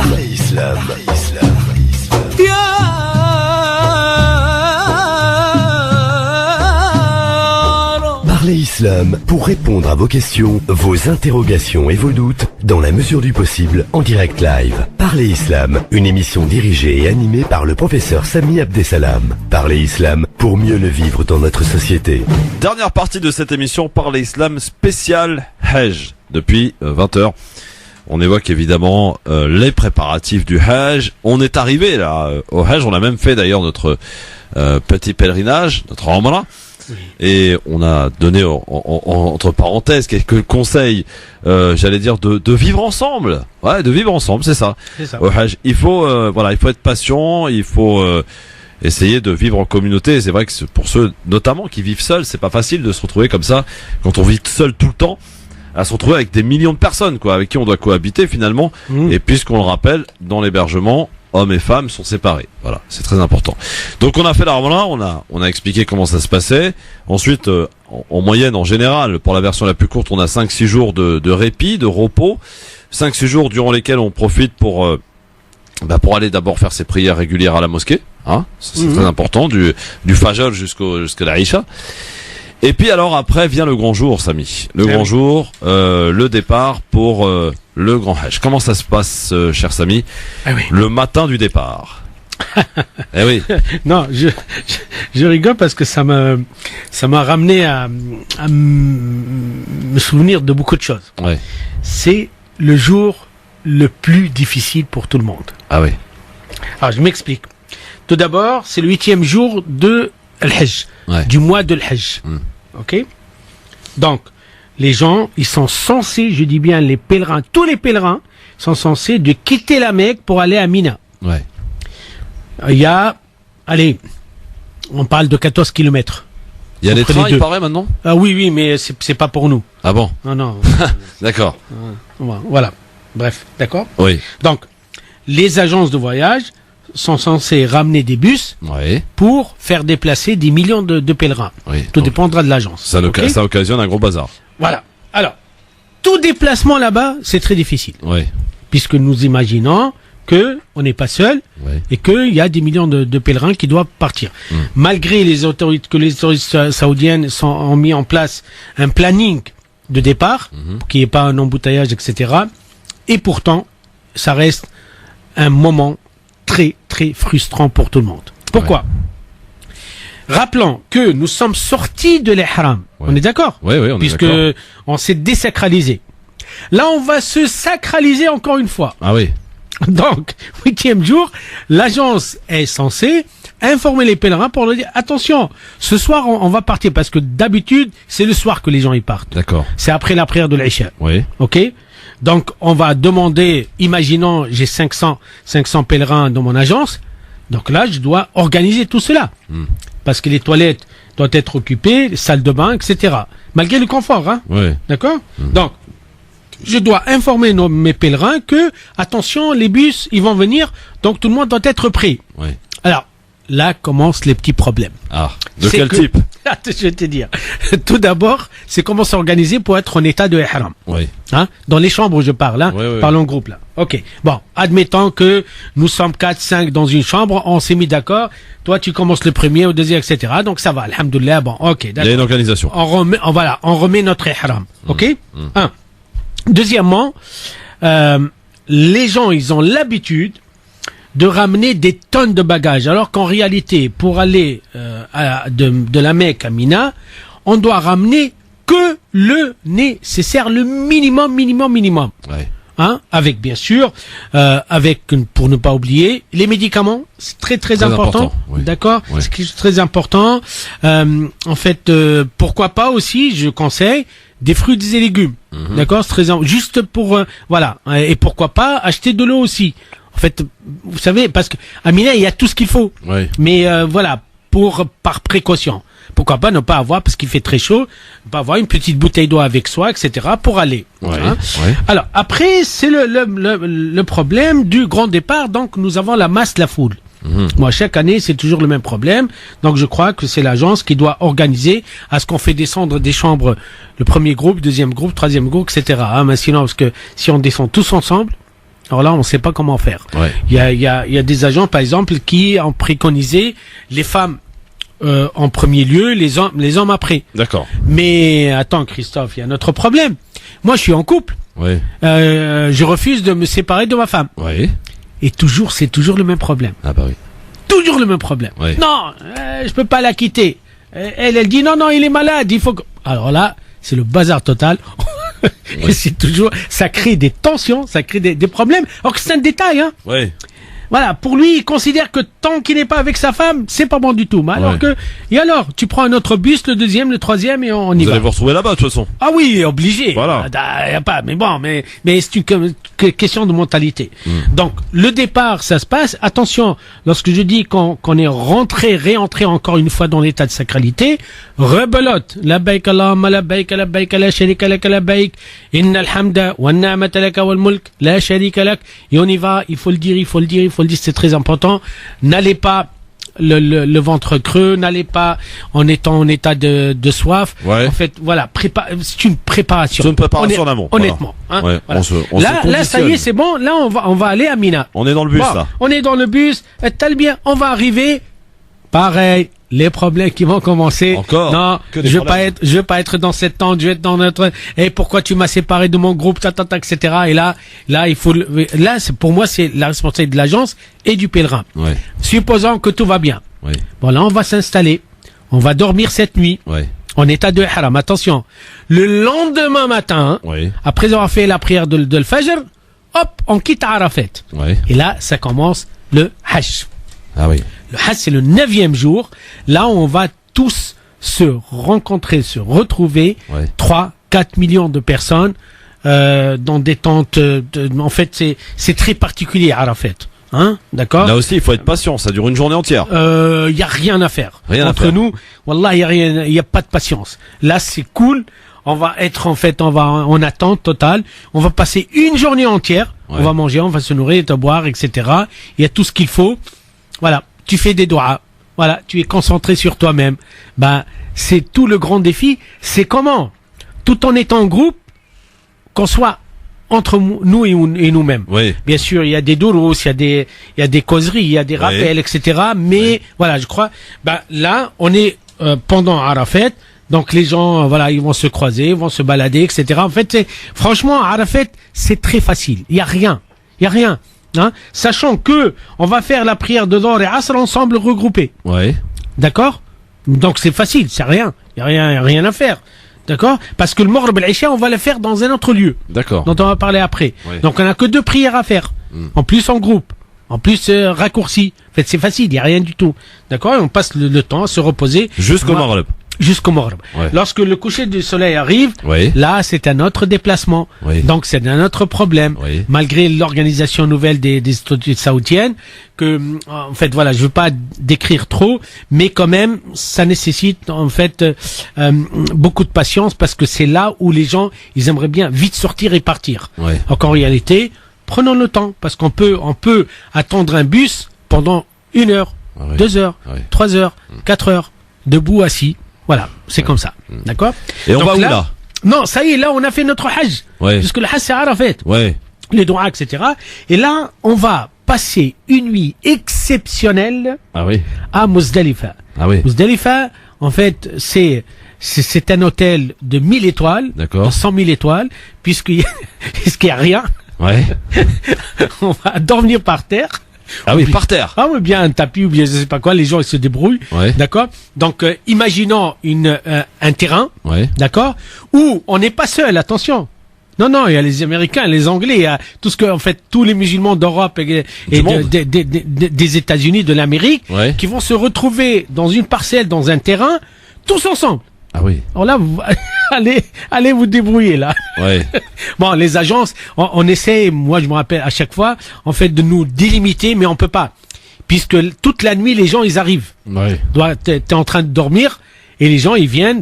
Speaker 2: Parlez Islam pour répondre à vos questions, vos interrogations et vos doutes dans la mesure du possible en direct live. Parlez Islam, une émission dirigée et animée par le professeur Sami Abdessalam. Parlez Islam pour mieux le vivre dans notre société.
Speaker 3: Dernière partie de cette émission Parlez Islam spécial Hajj. Depuis 20h, on évoque évidemment les préparatifs du Hajj. On est arrivé là au Hajj, on a même fait d'ailleurs notre petit pèlerinage, notre Umrah. Et on a donné entre parenthèses quelques conseils, j'allais dire de vivre ensemble. De vivre ensemble, c'est ça. Au Hajj, il faut être patient, il faut essayer de vivre en communauté. C'est vrai que pour ceux notamment qui vivent seuls, c'est pas facile de se retrouver comme ça quand on vit seul tout le temps, à se retrouver avec des millions de personnes avec qui on doit cohabiter finalement. Et puisqu'on le rappelle, dans l'hébergement, hommes et femmes sont séparés. Voilà, c'est très important. Donc on a fait la Ramadan, on a expliqué comment ça se passait. Ensuite, en moyenne, en général, pour la version la plus courte, on a 5-6 jours de répit, de repos. 5-6 jours durant lesquels on profite pour aller d'abord faire ses prières régulières à la mosquée. C'est très important, du Fajr jusqu'à l'Aïcha. Et puis alors après vient le grand jour, Samy. Le grand jour, le départ pour le grand Hajj. Comment ça se passe, cher Samy, le matin du départ?
Speaker 4: Non, je rigole parce que ça m'a ramené à me souvenir de beaucoup de choses. C'est le jour le plus difficile pour tout le monde. Alors je m'explique. Tout d'abord, c'est le 8e jour de Al-Hajj, du mois de Al-Hajj. Ok? Donc, les gens, ils sont censés, je dis bien les pèlerins, tous les pèlerins sont censés de quitter la Mecque pour aller à Mina. Il y a, allez, on parle de 14 kilomètres.
Speaker 3: Il y a des
Speaker 4: Entre
Speaker 3: trains,
Speaker 4: les
Speaker 3: il
Speaker 4: deux.
Speaker 3: paraît maintenant?
Speaker 4: Ah oui, mais c'est pas pour nous.
Speaker 3: Ah bon?
Speaker 4: Non.
Speaker 3: D'accord.
Speaker 4: Voilà. Bref, d'accord?
Speaker 3: Oui.
Speaker 4: Donc, les agences de voyage sont censées ramener des bus
Speaker 3: Oui.
Speaker 4: pour faire déplacer des millions de pèlerins.
Speaker 3: Oui.
Speaker 4: Tout
Speaker 3: Donc,
Speaker 4: dépendra de l'agence.
Speaker 3: ça,
Speaker 4: Ok.
Speaker 3: ça occasionne un gros bazar.
Speaker 4: Voilà. Alors, tout déplacement là-bas, c'est très difficile.
Speaker 3: Oui.
Speaker 4: Puisque nous imaginons que on n'est pas seul
Speaker 3: Oui.
Speaker 4: et qu'il y a des millions de pèlerins qui doivent partir. Malgré les autorités, que les autorités saoudiennes ont mis en place un planning de départ, pour qu'il n'y ait pas un embouteillage, etc. Et pourtant, ça reste un moment très, très frustrant pour tout le monde. Pourquoi? Rappelons que nous sommes sortis de l'ihram.
Speaker 3: Ouais.
Speaker 4: On est d'accord?
Speaker 3: Oui, on est
Speaker 4: Puisque
Speaker 3: d'accord.
Speaker 4: on s'est désacralisé. Là, on va se sacraliser encore une fois.
Speaker 3: Ah oui.
Speaker 4: Donc, 8e jour, l'agence est censée informer les pèlerins pour leur dire attention, ce soir on va partir parce que d'habitude c'est le soir que les gens y partent.
Speaker 3: D'accord.
Speaker 4: C'est après la prière de l'Isha.
Speaker 3: Oui.
Speaker 4: Ok? Donc on va demander, imaginons j'ai 500 pèlerins dans mon agence, donc là je dois organiser tout cela. Parce que les toilettes doivent être occupées, les salles de bain, etc. Malgré le confort, hein?
Speaker 3: Oui.
Speaker 4: D'accord? Donc, je dois informer mes pèlerins que, attention, les bus, ils vont venir, donc tout le monde doit être prêt.
Speaker 3: Oui.
Speaker 4: Alors, là commencent les petits problèmes.
Speaker 3: Ah. De
Speaker 4: C'est
Speaker 3: quel
Speaker 4: que-
Speaker 3: type?
Speaker 4: Attends, je vais te dire. Tout d'abord, c'est comment s'organiser pour être en état de ihram.
Speaker 3: Oui.
Speaker 4: Hein? Dans les chambres, je parle, hein?
Speaker 3: Ouais.
Speaker 4: Parlons en groupe, là. Ok. Bon, admettons que nous sommes 4, 5 dans une chambre, on s'est mis d'accord. Toi, tu commences le premier, au deuxième, etc. Donc, ça va, alhamdoulilah. Bon, ok,
Speaker 3: Il y a
Speaker 4: d'accord.
Speaker 3: une organisation.
Speaker 4: On remet notre ihram. Ok? Un. Deuxièmement, les gens, ils ont l'habitude de ramener des tonnes de bagages, alors qu'en réalité, pour aller de la Mecque à Mina, on doit ramener que le nécessaire, le minimum.
Speaker 3: Ouais.
Speaker 4: Hein, avec bien sûr, pour ne pas oublier, les médicaments, c'est très
Speaker 3: Très important, oui.
Speaker 4: D'accord,
Speaker 3: Oui.
Speaker 4: c'est quelque chose de très important. En fait, pourquoi pas aussi, je conseille des fruits et légumes. D'accord, c'est juste pour voilà. Et pourquoi pas acheter de l'eau aussi. En fait, vous savez, parce que à Mina, il y a tout ce qu'il faut.
Speaker 3: Oui.
Speaker 4: Mais voilà, par précaution. Pourquoi pas ne pas avoir, parce qu'il fait très chaud, ne pas avoir une petite bouteille d'eau avec soi, etc. pour aller.
Speaker 3: Ouais.
Speaker 4: Hein.
Speaker 3: Ouais.
Speaker 4: Alors, après, c'est le problème du grand départ. Donc, nous avons la masse, la foule. Moi, chaque année, c'est toujours le même problème. Donc, je crois que c'est l'agence qui doit organiser à ce qu'on fait descendre des chambres, le premier groupe, deuxième groupe, troisième groupe, etc. Hein, mais sinon, parce que si on descend tous ensemble, alors là, on ne sait pas comment faire.
Speaker 3: Ouais.
Speaker 4: Il y a des agents, par exemple, qui ont préconisé les femmes en premier lieu, les hommes après.
Speaker 3: D'accord.
Speaker 4: Mais attends, Christophe, il y a un autre problème. Moi, je suis en couple.
Speaker 3: Oui.
Speaker 4: Je refuse de me séparer de ma femme.
Speaker 3: Oui.
Speaker 4: Et c'est toujours le même problème.
Speaker 3: Ah bah oui.
Speaker 4: Toujours le même problème.
Speaker 3: Oui.
Speaker 4: Non, je peux pas la quitter. Elle dit non, il est malade. Il faut que... Alors là, c'est le bazar total. Et c'est toujours, ça crée des tensions, ça crée des problèmes. Alors que c'est un détail, hein.
Speaker 3: Oui.
Speaker 4: Voilà, pour lui, il considère que tant qu'il n'est pas avec sa femme, c'est pas bon du tout. Mais alors
Speaker 3: Ouais.
Speaker 4: et alors, tu prends un autre bus, le deuxième, le troisième, et on y
Speaker 3: Vous
Speaker 4: va.
Speaker 3: allez vous retrouver là-bas, de toute façon.
Speaker 4: Ah oui, obligé.
Speaker 3: Voilà.
Speaker 4: Y a pas, mais bon, mais c'est une question de mentalité. Donc, le départ, ça se passe. Attention, lorsque je dis qu'on est réentré encore une fois dans l'état de sacralité, rebelote. Labbaik Allahumma labbaik, labbaik la sharika lak, labbaik. Innal hamda wa ni'mata lak wal mulk, la sharika lak. Et on y va, il faut le dire, c'est très important. N'allez pas le ventre creux, n'allez pas en étant en état de soif.
Speaker 3: Ouais.
Speaker 4: En fait, voilà, c'est une préparation.
Speaker 3: C'est une préparation en amont,
Speaker 4: Honnêtement. Hein,
Speaker 3: Ouais,
Speaker 4: voilà.
Speaker 3: on se
Speaker 4: là, ça y
Speaker 3: conditionne.
Speaker 4: est, c'est bon. Là, on va aller à Mina.
Speaker 3: On est dans le bus,
Speaker 4: Bon,
Speaker 3: là.
Speaker 4: on est dans le bus. T'as bien, on va arriver. Pareil, les problèmes qui vont commencer.
Speaker 3: Encore
Speaker 4: Non,
Speaker 3: que des
Speaker 4: je veux
Speaker 3: problèmes.
Speaker 4: pas être dans cette tente, je vais être dans notre. Et pourquoi tu m'as séparé de mon groupe, etc. Et là, il faut. Là, pour moi, c'est la responsabilité de l'agence et du pèlerin.
Speaker 3: Ouais.
Speaker 4: Supposons que tout va bien.
Speaker 3: Oui.
Speaker 4: Bon, là, on va s'installer. On va dormir cette nuit.
Speaker 3: Ouais.
Speaker 4: En état de haram. Attention. Le lendemain matin,
Speaker 3: Oui.
Speaker 4: après avoir fait la prière de l'Fajr, hop, on quitte Arafat.
Speaker 3: Ouais.
Speaker 4: Et là, ça commence le Hajj.
Speaker 3: Ah oui.
Speaker 4: Le Hajj, c'est le 9e jour. Là, on va tous se rencontrer, se retrouver.
Speaker 3: Ouais.
Speaker 4: 3-4 millions de personnes dans des tentes. En fait, c'est très particulier, Arafat. Hein, d'accord?
Speaker 3: Là aussi, il faut être patient. Ça dure une journée entière.
Speaker 4: Y a rien à faire.
Speaker 3: Rien à
Speaker 4: Entre
Speaker 3: faire.
Speaker 4: nous, wallah, y a pas de patience. Là, c'est cool. On va être, en attente totale. On va passer une journée entière.
Speaker 3: Ouais.
Speaker 4: On va manger, on va se nourrir, te boire, etc. Il y a tout ce qu'il faut. Voilà. Tu fais des doigts. Voilà. Tu es concentré sur toi-même. Ben, c'est tout le grand défi. C'est comment? Tout en étant en groupe, qu'on soit entre nous et nous-mêmes.
Speaker 3: Oui.
Speaker 4: Bien sûr, il y a des dourous, il y a des causeries, il y a des rappels, etc. Mais voilà, je crois, là, on est pendant Arafat, donc les gens, voilà, ils vont se croiser, ils vont se balader, etc. En fait, franchement, Arafat, c'est très facile. Il y a rien, hein. Sachant que on va faire la prière de Dhuhr et Asr ensemble regroupés.
Speaker 3: Ouais.
Speaker 4: D'accord? Donc c'est facile, c'est rien. Il y a rien à faire. D'accord? Parce que le Maghrib et l'Isha, on va le faire dans un autre lieu,
Speaker 3: D'accord.
Speaker 4: dont on va parler après.
Speaker 3: Oui.
Speaker 4: Donc on n'a que 2 prières à faire. En plus en groupe. En plus raccourci. En fait, c'est facile, il n'y a rien du tout. D'accord? Et on passe le temps à se reposer.
Speaker 3: Jusqu'au Maghreb.
Speaker 4: Jusqu'au Maghrib.
Speaker 3: Ouais.
Speaker 4: Lorsque le coucher du soleil arrive,
Speaker 3: Oui.
Speaker 4: là, c'est un autre déplacement.
Speaker 3: Oui.
Speaker 4: Donc, c'est un autre problème.
Speaker 3: Oui.
Speaker 4: Malgré l'organisation nouvelle des autorités saoudiennes, que, en fait, voilà, je veux pas décrire trop, mais quand même, ça nécessite, en fait, beaucoup de patience parce que c'est là où les gens, ils aimeraient bien vite sortir et partir.
Speaker 3: Ouais.
Speaker 4: Donc, en réalité, prenons le temps parce qu'on peut attendre un bus pendant 1 heure,
Speaker 3: Ah oui.
Speaker 4: 2 heures,
Speaker 3: Ah oui.
Speaker 4: 3 heures, 4 heures, debout, assis. Voilà, c'est comme ça. D'accord?
Speaker 3: Et on
Speaker 4: Donc
Speaker 3: va où là?
Speaker 4: Non, ça y est, là, on a fait notre hajj.
Speaker 3: Ouais.
Speaker 4: Puisque le hajj, c'est Arafat.
Speaker 3: Ouais.
Speaker 4: Les doigts, etc. Et là, on va passer une nuit exceptionnelle
Speaker 3: Ah oui.
Speaker 4: à Muzdalifa.
Speaker 3: Ah oui.
Speaker 4: Muzdalifa, en fait, c'est un hôtel de 1000 étoiles.
Speaker 3: D'accord.
Speaker 4: De 100 000 étoiles. Puisqu'il y a rien.
Speaker 3: Ouais.
Speaker 4: On va dormir par terre.
Speaker 3: Ah oui, par terre.
Speaker 4: Ah oui, bien un tapis ou bien je sais pas quoi, les gens ils se débrouillent.
Speaker 3: Ouais.
Speaker 4: D'accord? Donc imaginons un terrain,
Speaker 3: Ouais.
Speaker 4: d'accord? Où on n'est pas seul, attention. Non, il y a les Américains, les Anglais, il y a tout ce que en fait tous les musulmans d'Europe et
Speaker 3: monde.
Speaker 4: des États-Unis, de l'Amérique
Speaker 3: Ouais.
Speaker 4: qui vont se retrouver dans une parcelle, dans un terrain, tous ensemble.
Speaker 3: Ah oui.
Speaker 4: Alors là, allez vous débrouiller là.
Speaker 3: Ouais.
Speaker 4: Bon, les agences, on essaie, moi je me rappelle à chaque fois, en fait, de nous délimiter, mais on peut pas. Puisque toute la nuit, les gens, ils arrivent.
Speaker 3: Ouais.
Speaker 4: T'es en train de dormir, et les gens, ils viennent,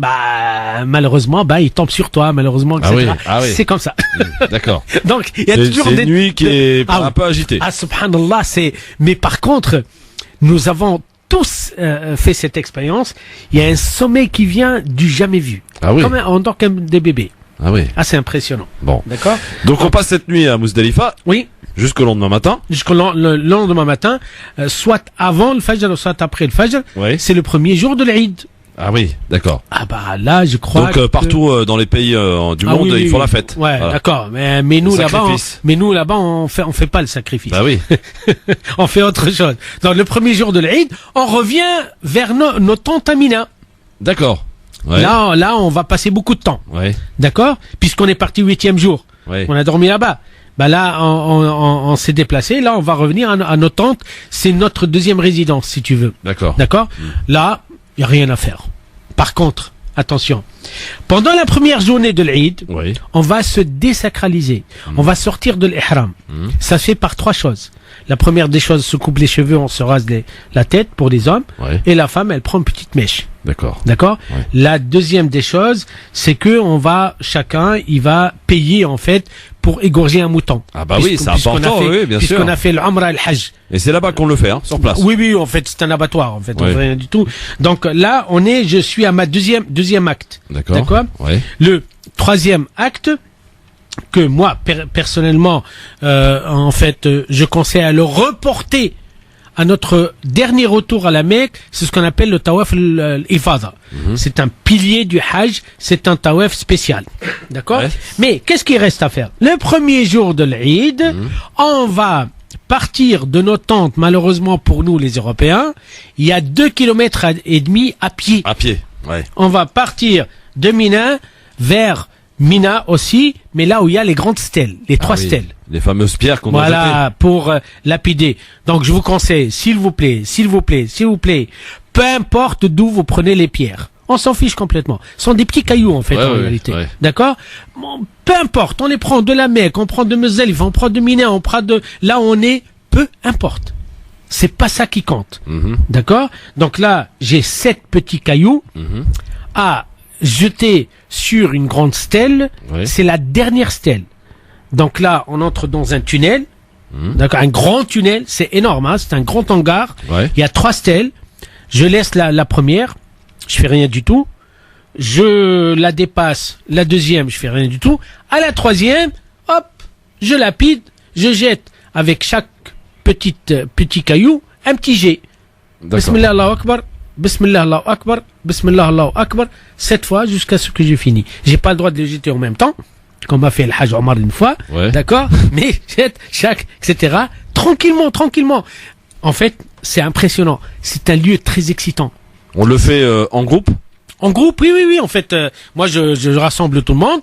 Speaker 4: malheureusement, ils tombent sur toi, malheureusement, etc.
Speaker 3: Ah oui, ah oui.
Speaker 4: C'est comme ça.
Speaker 3: D'accord.
Speaker 4: Donc, il y a
Speaker 3: C'est
Speaker 4: toujours
Speaker 3: une nuit qui est un peu agitée.
Speaker 4: Ah, subhanallah, mais par contre, nous avons tous fait cette expérience. Il y a un sommeil qui vient du jamais vu.
Speaker 3: Ah oui.
Speaker 4: On dort comme des bébés.
Speaker 3: Ah oui.
Speaker 4: Ah, c'est impressionnant.
Speaker 3: Bon.
Speaker 4: D'accord?
Speaker 3: Donc on passe cette nuit à Muzdalifa
Speaker 4: Oui.
Speaker 3: jusqu'au lendemain matin.
Speaker 4: Jusqu'au le lendemain matin, soit avant le Fajr, soit après le Fajr.
Speaker 3: Oui.
Speaker 4: C'est le premier jour de l'Eid.
Speaker 3: Ah oui, d'accord.
Speaker 4: Ah là, je crois
Speaker 3: Donc
Speaker 4: que...
Speaker 3: partout dans les pays du
Speaker 4: Ah
Speaker 3: monde,
Speaker 4: oui, oui,
Speaker 3: ils font
Speaker 4: oui.
Speaker 3: la fête.
Speaker 4: Ouais,
Speaker 3: Voilà.
Speaker 4: d'accord. Mais nous
Speaker 3: Le
Speaker 4: là-bas,
Speaker 3: sacrifice.
Speaker 4: on fait pas le sacrifice.
Speaker 3: Bah oui.
Speaker 4: On fait autre chose. Donc le premier jour de l'Eid, on revient vers nos tentes à Mina.
Speaker 3: D'accord. Ouais.
Speaker 4: Là, on va passer beaucoup de temps.
Speaker 3: Ouais.
Speaker 4: D'accord? Puisqu'on est parti 8e jour.
Speaker 3: Ouais.
Speaker 4: On a dormi là-bas. Là, on s'est déplacé. Là, on va revenir à nos tentes. C'est notre deuxième résidence, si tu veux.
Speaker 3: D'accord.
Speaker 4: D'accord? Là, il n'y a rien à faire. Par contre, attention. Pendant la première journée de l'Eid,
Speaker 3: Oui.
Speaker 4: on va se désacraliser. On va sortir de l'ihram. Ça se fait par 3 choses. La première des choses, se coupe les cheveux, on se rase la tête pour les hommes.
Speaker 3: Ouais.
Speaker 4: Et la femme, elle prend une petite mèche.
Speaker 3: D'accord.
Speaker 4: D'accord?
Speaker 3: Ouais.
Speaker 4: La deuxième des choses, c'est que chacun, il va payer, en fait, pour égorger un mouton.
Speaker 3: Ah bah oui, c'est
Speaker 4: Puisqu'on
Speaker 3: important,
Speaker 4: a fait-
Speaker 3: oui, bien sûr.
Speaker 4: Puisqu'on a fait l'Umrah et le Hajj.
Speaker 3: Et c'est là-bas qu'on le fait, hein, sur place.
Speaker 4: Oui, en fait, c'est un abattoir, en fait, on
Speaker 3: Ouais.
Speaker 4: fait rien du tout. Donc là, je suis à ma deuxième acte.
Speaker 3: D'accord. Ouais.
Speaker 4: Le troisième acte, que moi, personnellement, en fait, je conseille à le reporter à notre dernier retour à la Mecque, c'est ce qu'on appelle le tawaf al-ifada. C'est un pilier du Hajj, c'est un tawaf spécial. D'accord?
Speaker 3: Ouais.
Speaker 4: Mais qu'est-ce qu'il reste à faire? Le premier jour de l'Eid, on va partir de nos tentes, malheureusement pour nous les Européens, il y a 2 km et demi à pied.
Speaker 3: À pied. Ouais.
Speaker 4: On va partir de Mina vers Mina aussi, mais là où il y a les grandes stèles, les 3
Speaker 3: Ah oui.
Speaker 4: stèles.
Speaker 3: Les fameuses pierres qu'on doit jeter.
Speaker 4: Voilà, pour lapider. Donc je vous conseille, s'il vous plaît, peu importe d'où vous prenez les pierres. On s'en fiche complètement. Ce sont des petits cailloux en fait
Speaker 3: Ouais,
Speaker 4: en
Speaker 3: ouais,
Speaker 4: réalité.
Speaker 3: ouais.
Speaker 4: D'accord? Bon, peu importe, on les prend de la Mecque, on prend de Muzdalifa, on prend de Mina, on prend de... Là on est peu importe. C'est pas ça qui compte.
Speaker 3: Mhm.
Speaker 4: D'accord? Donc là, j'ai 7 petits cailloux
Speaker 3: Mhm.
Speaker 4: à jeter sur une grande stèle.
Speaker 3: Oui.
Speaker 4: C'est la dernière stèle. Donc là, on entre dans un tunnel.
Speaker 3: Mhm.
Speaker 4: D'accord? Un grand tunnel. C'est énorme, hein? C'est un grand hangar.
Speaker 3: Ouais.
Speaker 4: Il y a 3 stèles. Je laisse la première. Je fais rien du tout. Je la dépasse. La deuxième, je fais rien du tout. À la troisième, hop, je lapide. Je jette avec chaque petit caillou un petit jet.
Speaker 3: D'accord.
Speaker 4: Bismillah Allahu Akbar. Bismillah Allahu Akbar. Bismillah Allahu Akbar. 7 fois jusqu'à ce que j'ai fini. J'ai pas le droit de les jeter en même temps, comme a fait le Hajj Omar une fois.
Speaker 3: Ouais.
Speaker 4: D'accord? Mais jette chaque, etc. Tranquillement. En fait, c'est impressionnant. C'est un lieu très excitant.
Speaker 3: On le fait en groupe?
Speaker 4: En groupe, oui. En fait, moi, je rassemble tout le monde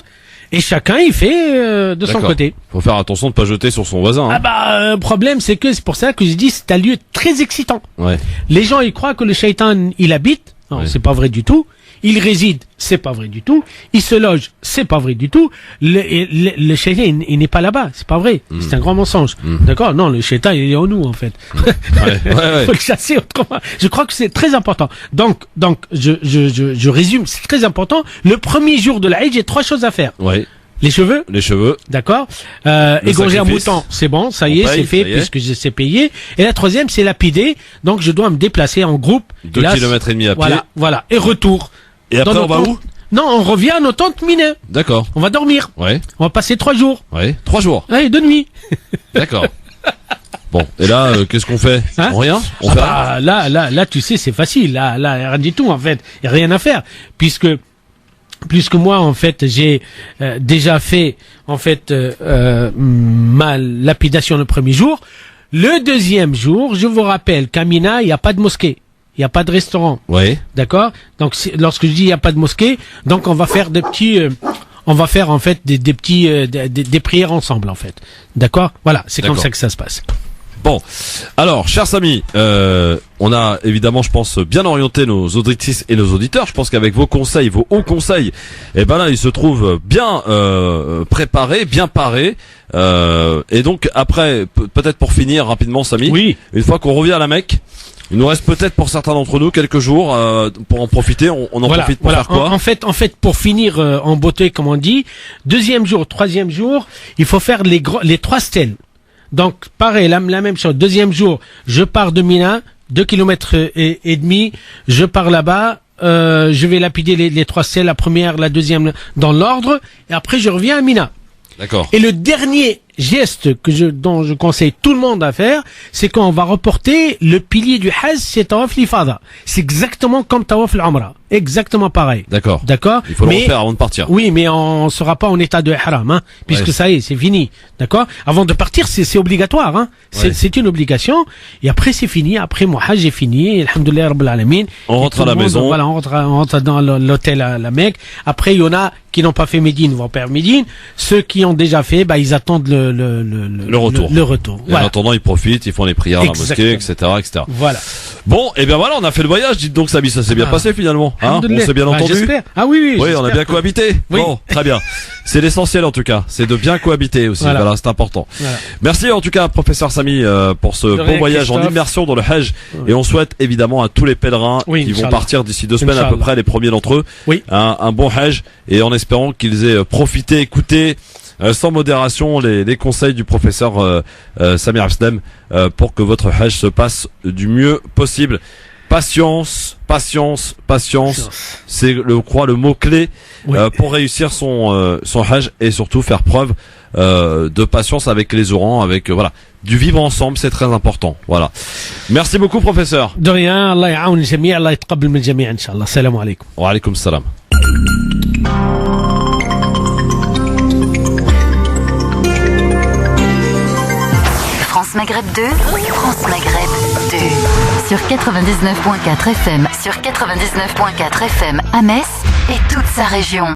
Speaker 4: et chacun il fait de son
Speaker 3: D'accord.
Speaker 4: côté.
Speaker 3: Faut faire attention de pas jeter sur son voisin.
Speaker 4: Ah
Speaker 3: Hein.
Speaker 4: bah, le problème, c'est que c'est pour ça que je dis c'est un lieu très excitant.
Speaker 3: Ouais.
Speaker 4: Les gens, ils croient que le shaitan, il habite. Non,
Speaker 3: Ouais.
Speaker 4: c'est pas vrai du tout. Il réside, c'est pas vrai du tout. Il se loge, c'est pas vrai du tout. Le shaitan, il n'est pas là-bas, c'est pas vrai. C'est un grand mensonge. D'accord? Non, le shaitan, il est en nous, en fait.
Speaker 3: Ouais.
Speaker 4: Faut le chasser autrement. Je crois que c'est très important. Donc, je résume, c'est très important. Le premier jour de l'Aïd, j'ai 3 choses à faire.
Speaker 3: Ouais.
Speaker 4: Les cheveux,
Speaker 3: Les cheveux.
Speaker 4: d'accord. Égorger un
Speaker 3: sacrifice.
Speaker 4: mouton, c'est bon, ça y
Speaker 3: On
Speaker 4: est,
Speaker 3: paye,
Speaker 4: c'est fait
Speaker 3: ça y est.
Speaker 4: puisque je sais payer. Et la troisième, c'est lapider. Donc je dois me déplacer en groupe.
Speaker 3: 2
Speaker 4: Et là,
Speaker 3: kilomètres et demi à pied.
Speaker 4: Voilà. Et retour.
Speaker 3: Et après,
Speaker 4: Dans
Speaker 3: on va
Speaker 4: nos
Speaker 3: où?
Speaker 4: tentes. Non, on revient à nos tentes minées.
Speaker 3: D'accord.
Speaker 4: On va dormir.
Speaker 3: Ouais.
Speaker 4: On va passer 3 jours.
Speaker 3: Ouais. 3 jours.
Speaker 4: Allez, 2 nuits.
Speaker 3: D'accord. Bon. Et là, qu'est-ce qu'on fait?
Speaker 4: Hein?
Speaker 3: Rien? On fait rien.
Speaker 4: Bah, là, tu sais, c'est facile. Là, rien du tout, en fait. Il n'y a rien à faire. Puisque moi, en fait, j'ai déjà fait, en fait, ma lapidation le premier jour. Le deuxième jour, je vous rappelle qu'à Mina, il n'y a pas de mosquée. Il n'y a pas de restaurant.
Speaker 3: Ouais.
Speaker 4: D'accord? Donc, lorsque je dis il n'y a pas de mosquée, donc on va faire des petits... on va faire en fait des petits des prières ensemble en fait. D'accord? Voilà, c'est comme
Speaker 3: D'accord.
Speaker 4: ça que ça se passe.
Speaker 3: Bon, alors, chers amis, on a évidemment, je pense, bien orienté nos auditrices et nos auditeurs. Je pense qu'avec vos conseils, vos hauts conseils, eh ben là, ils se trouvent bien préparés, bien parés. Et donc, après, peut-être pour finir rapidement, Samy,
Speaker 4: Oui.
Speaker 3: une fois qu'on revient à la Mecque, il nous reste peut-être pour certains d'entre nous quelques jours pour en profiter. On en profite pour faire quoi?
Speaker 4: En fait, pour finir en beauté, comme on dit, deuxième jour, troisième jour, il faut faire les 3 stèles. Donc, pareil, la même chose. Deuxième jour, je pars de Mina, 2 kilomètres et demi, je pars là-bas, je vais lapider les 3 stèles, la première, la deuxième, dans l'ordre, et après je reviens à Mina.
Speaker 3: D'accord.
Speaker 4: Et le dernier geste dont je conseille tout le monde à faire, c'est quand on va reporter le pilier du Hajj, c'est Tawaf l'Ifada. C'est exactement comme Tawaf l'Umra. Exactement pareil.
Speaker 3: D'accord.
Speaker 4: D'accord?
Speaker 3: Il faut le refaire avant de partir.
Speaker 4: Oui, mais on sera pas en état de ihram, hein, puisque
Speaker 3: Ouais.
Speaker 4: ça y est, c'est fini. D'accord? Avant de partir, c'est obligatoire, hein.
Speaker 3: Ouais.
Speaker 4: C'est une obligation. Et après, c'est fini. Après, mon Hajj est fini. Alhamdoulilah Rabbil Alamin.
Speaker 3: On
Speaker 4: Et
Speaker 3: rentre
Speaker 4: tout
Speaker 3: à la
Speaker 4: le monde,
Speaker 3: maison.
Speaker 4: Voilà, on rentre dans l'hôtel à la Mecque. Après, il y en a qui n'ont pas fait Médine, vont faire Médine. Ceux qui ont déjà fait, bah, ils attendent le
Speaker 3: retour.
Speaker 4: Le retour.
Speaker 3: Et en
Speaker 4: Voilà.
Speaker 3: attendant, ils profitent, ils font les prières à la mosquée,
Speaker 4: Exactement.
Speaker 3: etc.
Speaker 4: Voilà.
Speaker 3: Bon, et bien voilà, on a fait le voyage. Dites donc, Samy, ça s'est bien
Speaker 4: Ah.
Speaker 3: passé finalement. Hein, on
Speaker 4: Alhamdoulilah.
Speaker 3: s'est bien
Speaker 4: Bah,
Speaker 3: entendu.
Speaker 4: j'espère. Ah oui,
Speaker 3: Oui, on a
Speaker 4: j'espère
Speaker 3: bien
Speaker 4: que-
Speaker 3: cohabité.
Speaker 4: Oui.
Speaker 3: Bon, très bien. C'est l'essentiel en tout cas. C'est de bien cohabiter aussi.
Speaker 4: Voilà.
Speaker 3: Voilà, c'est important.
Speaker 4: Voilà.
Speaker 3: Merci en tout cas, professeur Samy, pour ce
Speaker 4: De
Speaker 3: beau
Speaker 4: rien,
Speaker 3: voyage en
Speaker 4: Christophe.
Speaker 3: immersion dans le Hajj. Et on souhaite évidemment à tous les pèlerins
Speaker 4: Oui,
Speaker 3: qui vont
Speaker 4: Inch'Allah.
Speaker 3: partir d'ici 2 semaines à peu
Speaker 4: Inch'Allah.
Speaker 3: près, les premiers d'entre eux,
Speaker 4: Oui.
Speaker 3: un bon Hajj. Et en espérant qu'ils aient profité, écouté sans modération les conseils du professeur Samir Absdem pour que votre Hajj se passe du mieux possible. Patience. C'est le mot clé
Speaker 4: Oui.
Speaker 3: pour réussir son Hajj et surtout faire preuve de patience avec les orans, avec voilà, du vivre ensemble, c'est très important. Voilà. Merci beaucoup, professeur.
Speaker 4: De rien, Allah يعاون الجميع, Allah يتقبل من الجميع إن شاء الله. السلام عليكم.
Speaker 3: Wa alaykoum salam.
Speaker 1: France Maghreb 2, France Maghreb 2. Sur 99.4 FM, sur 99.4 FM à Metz et toute sa région.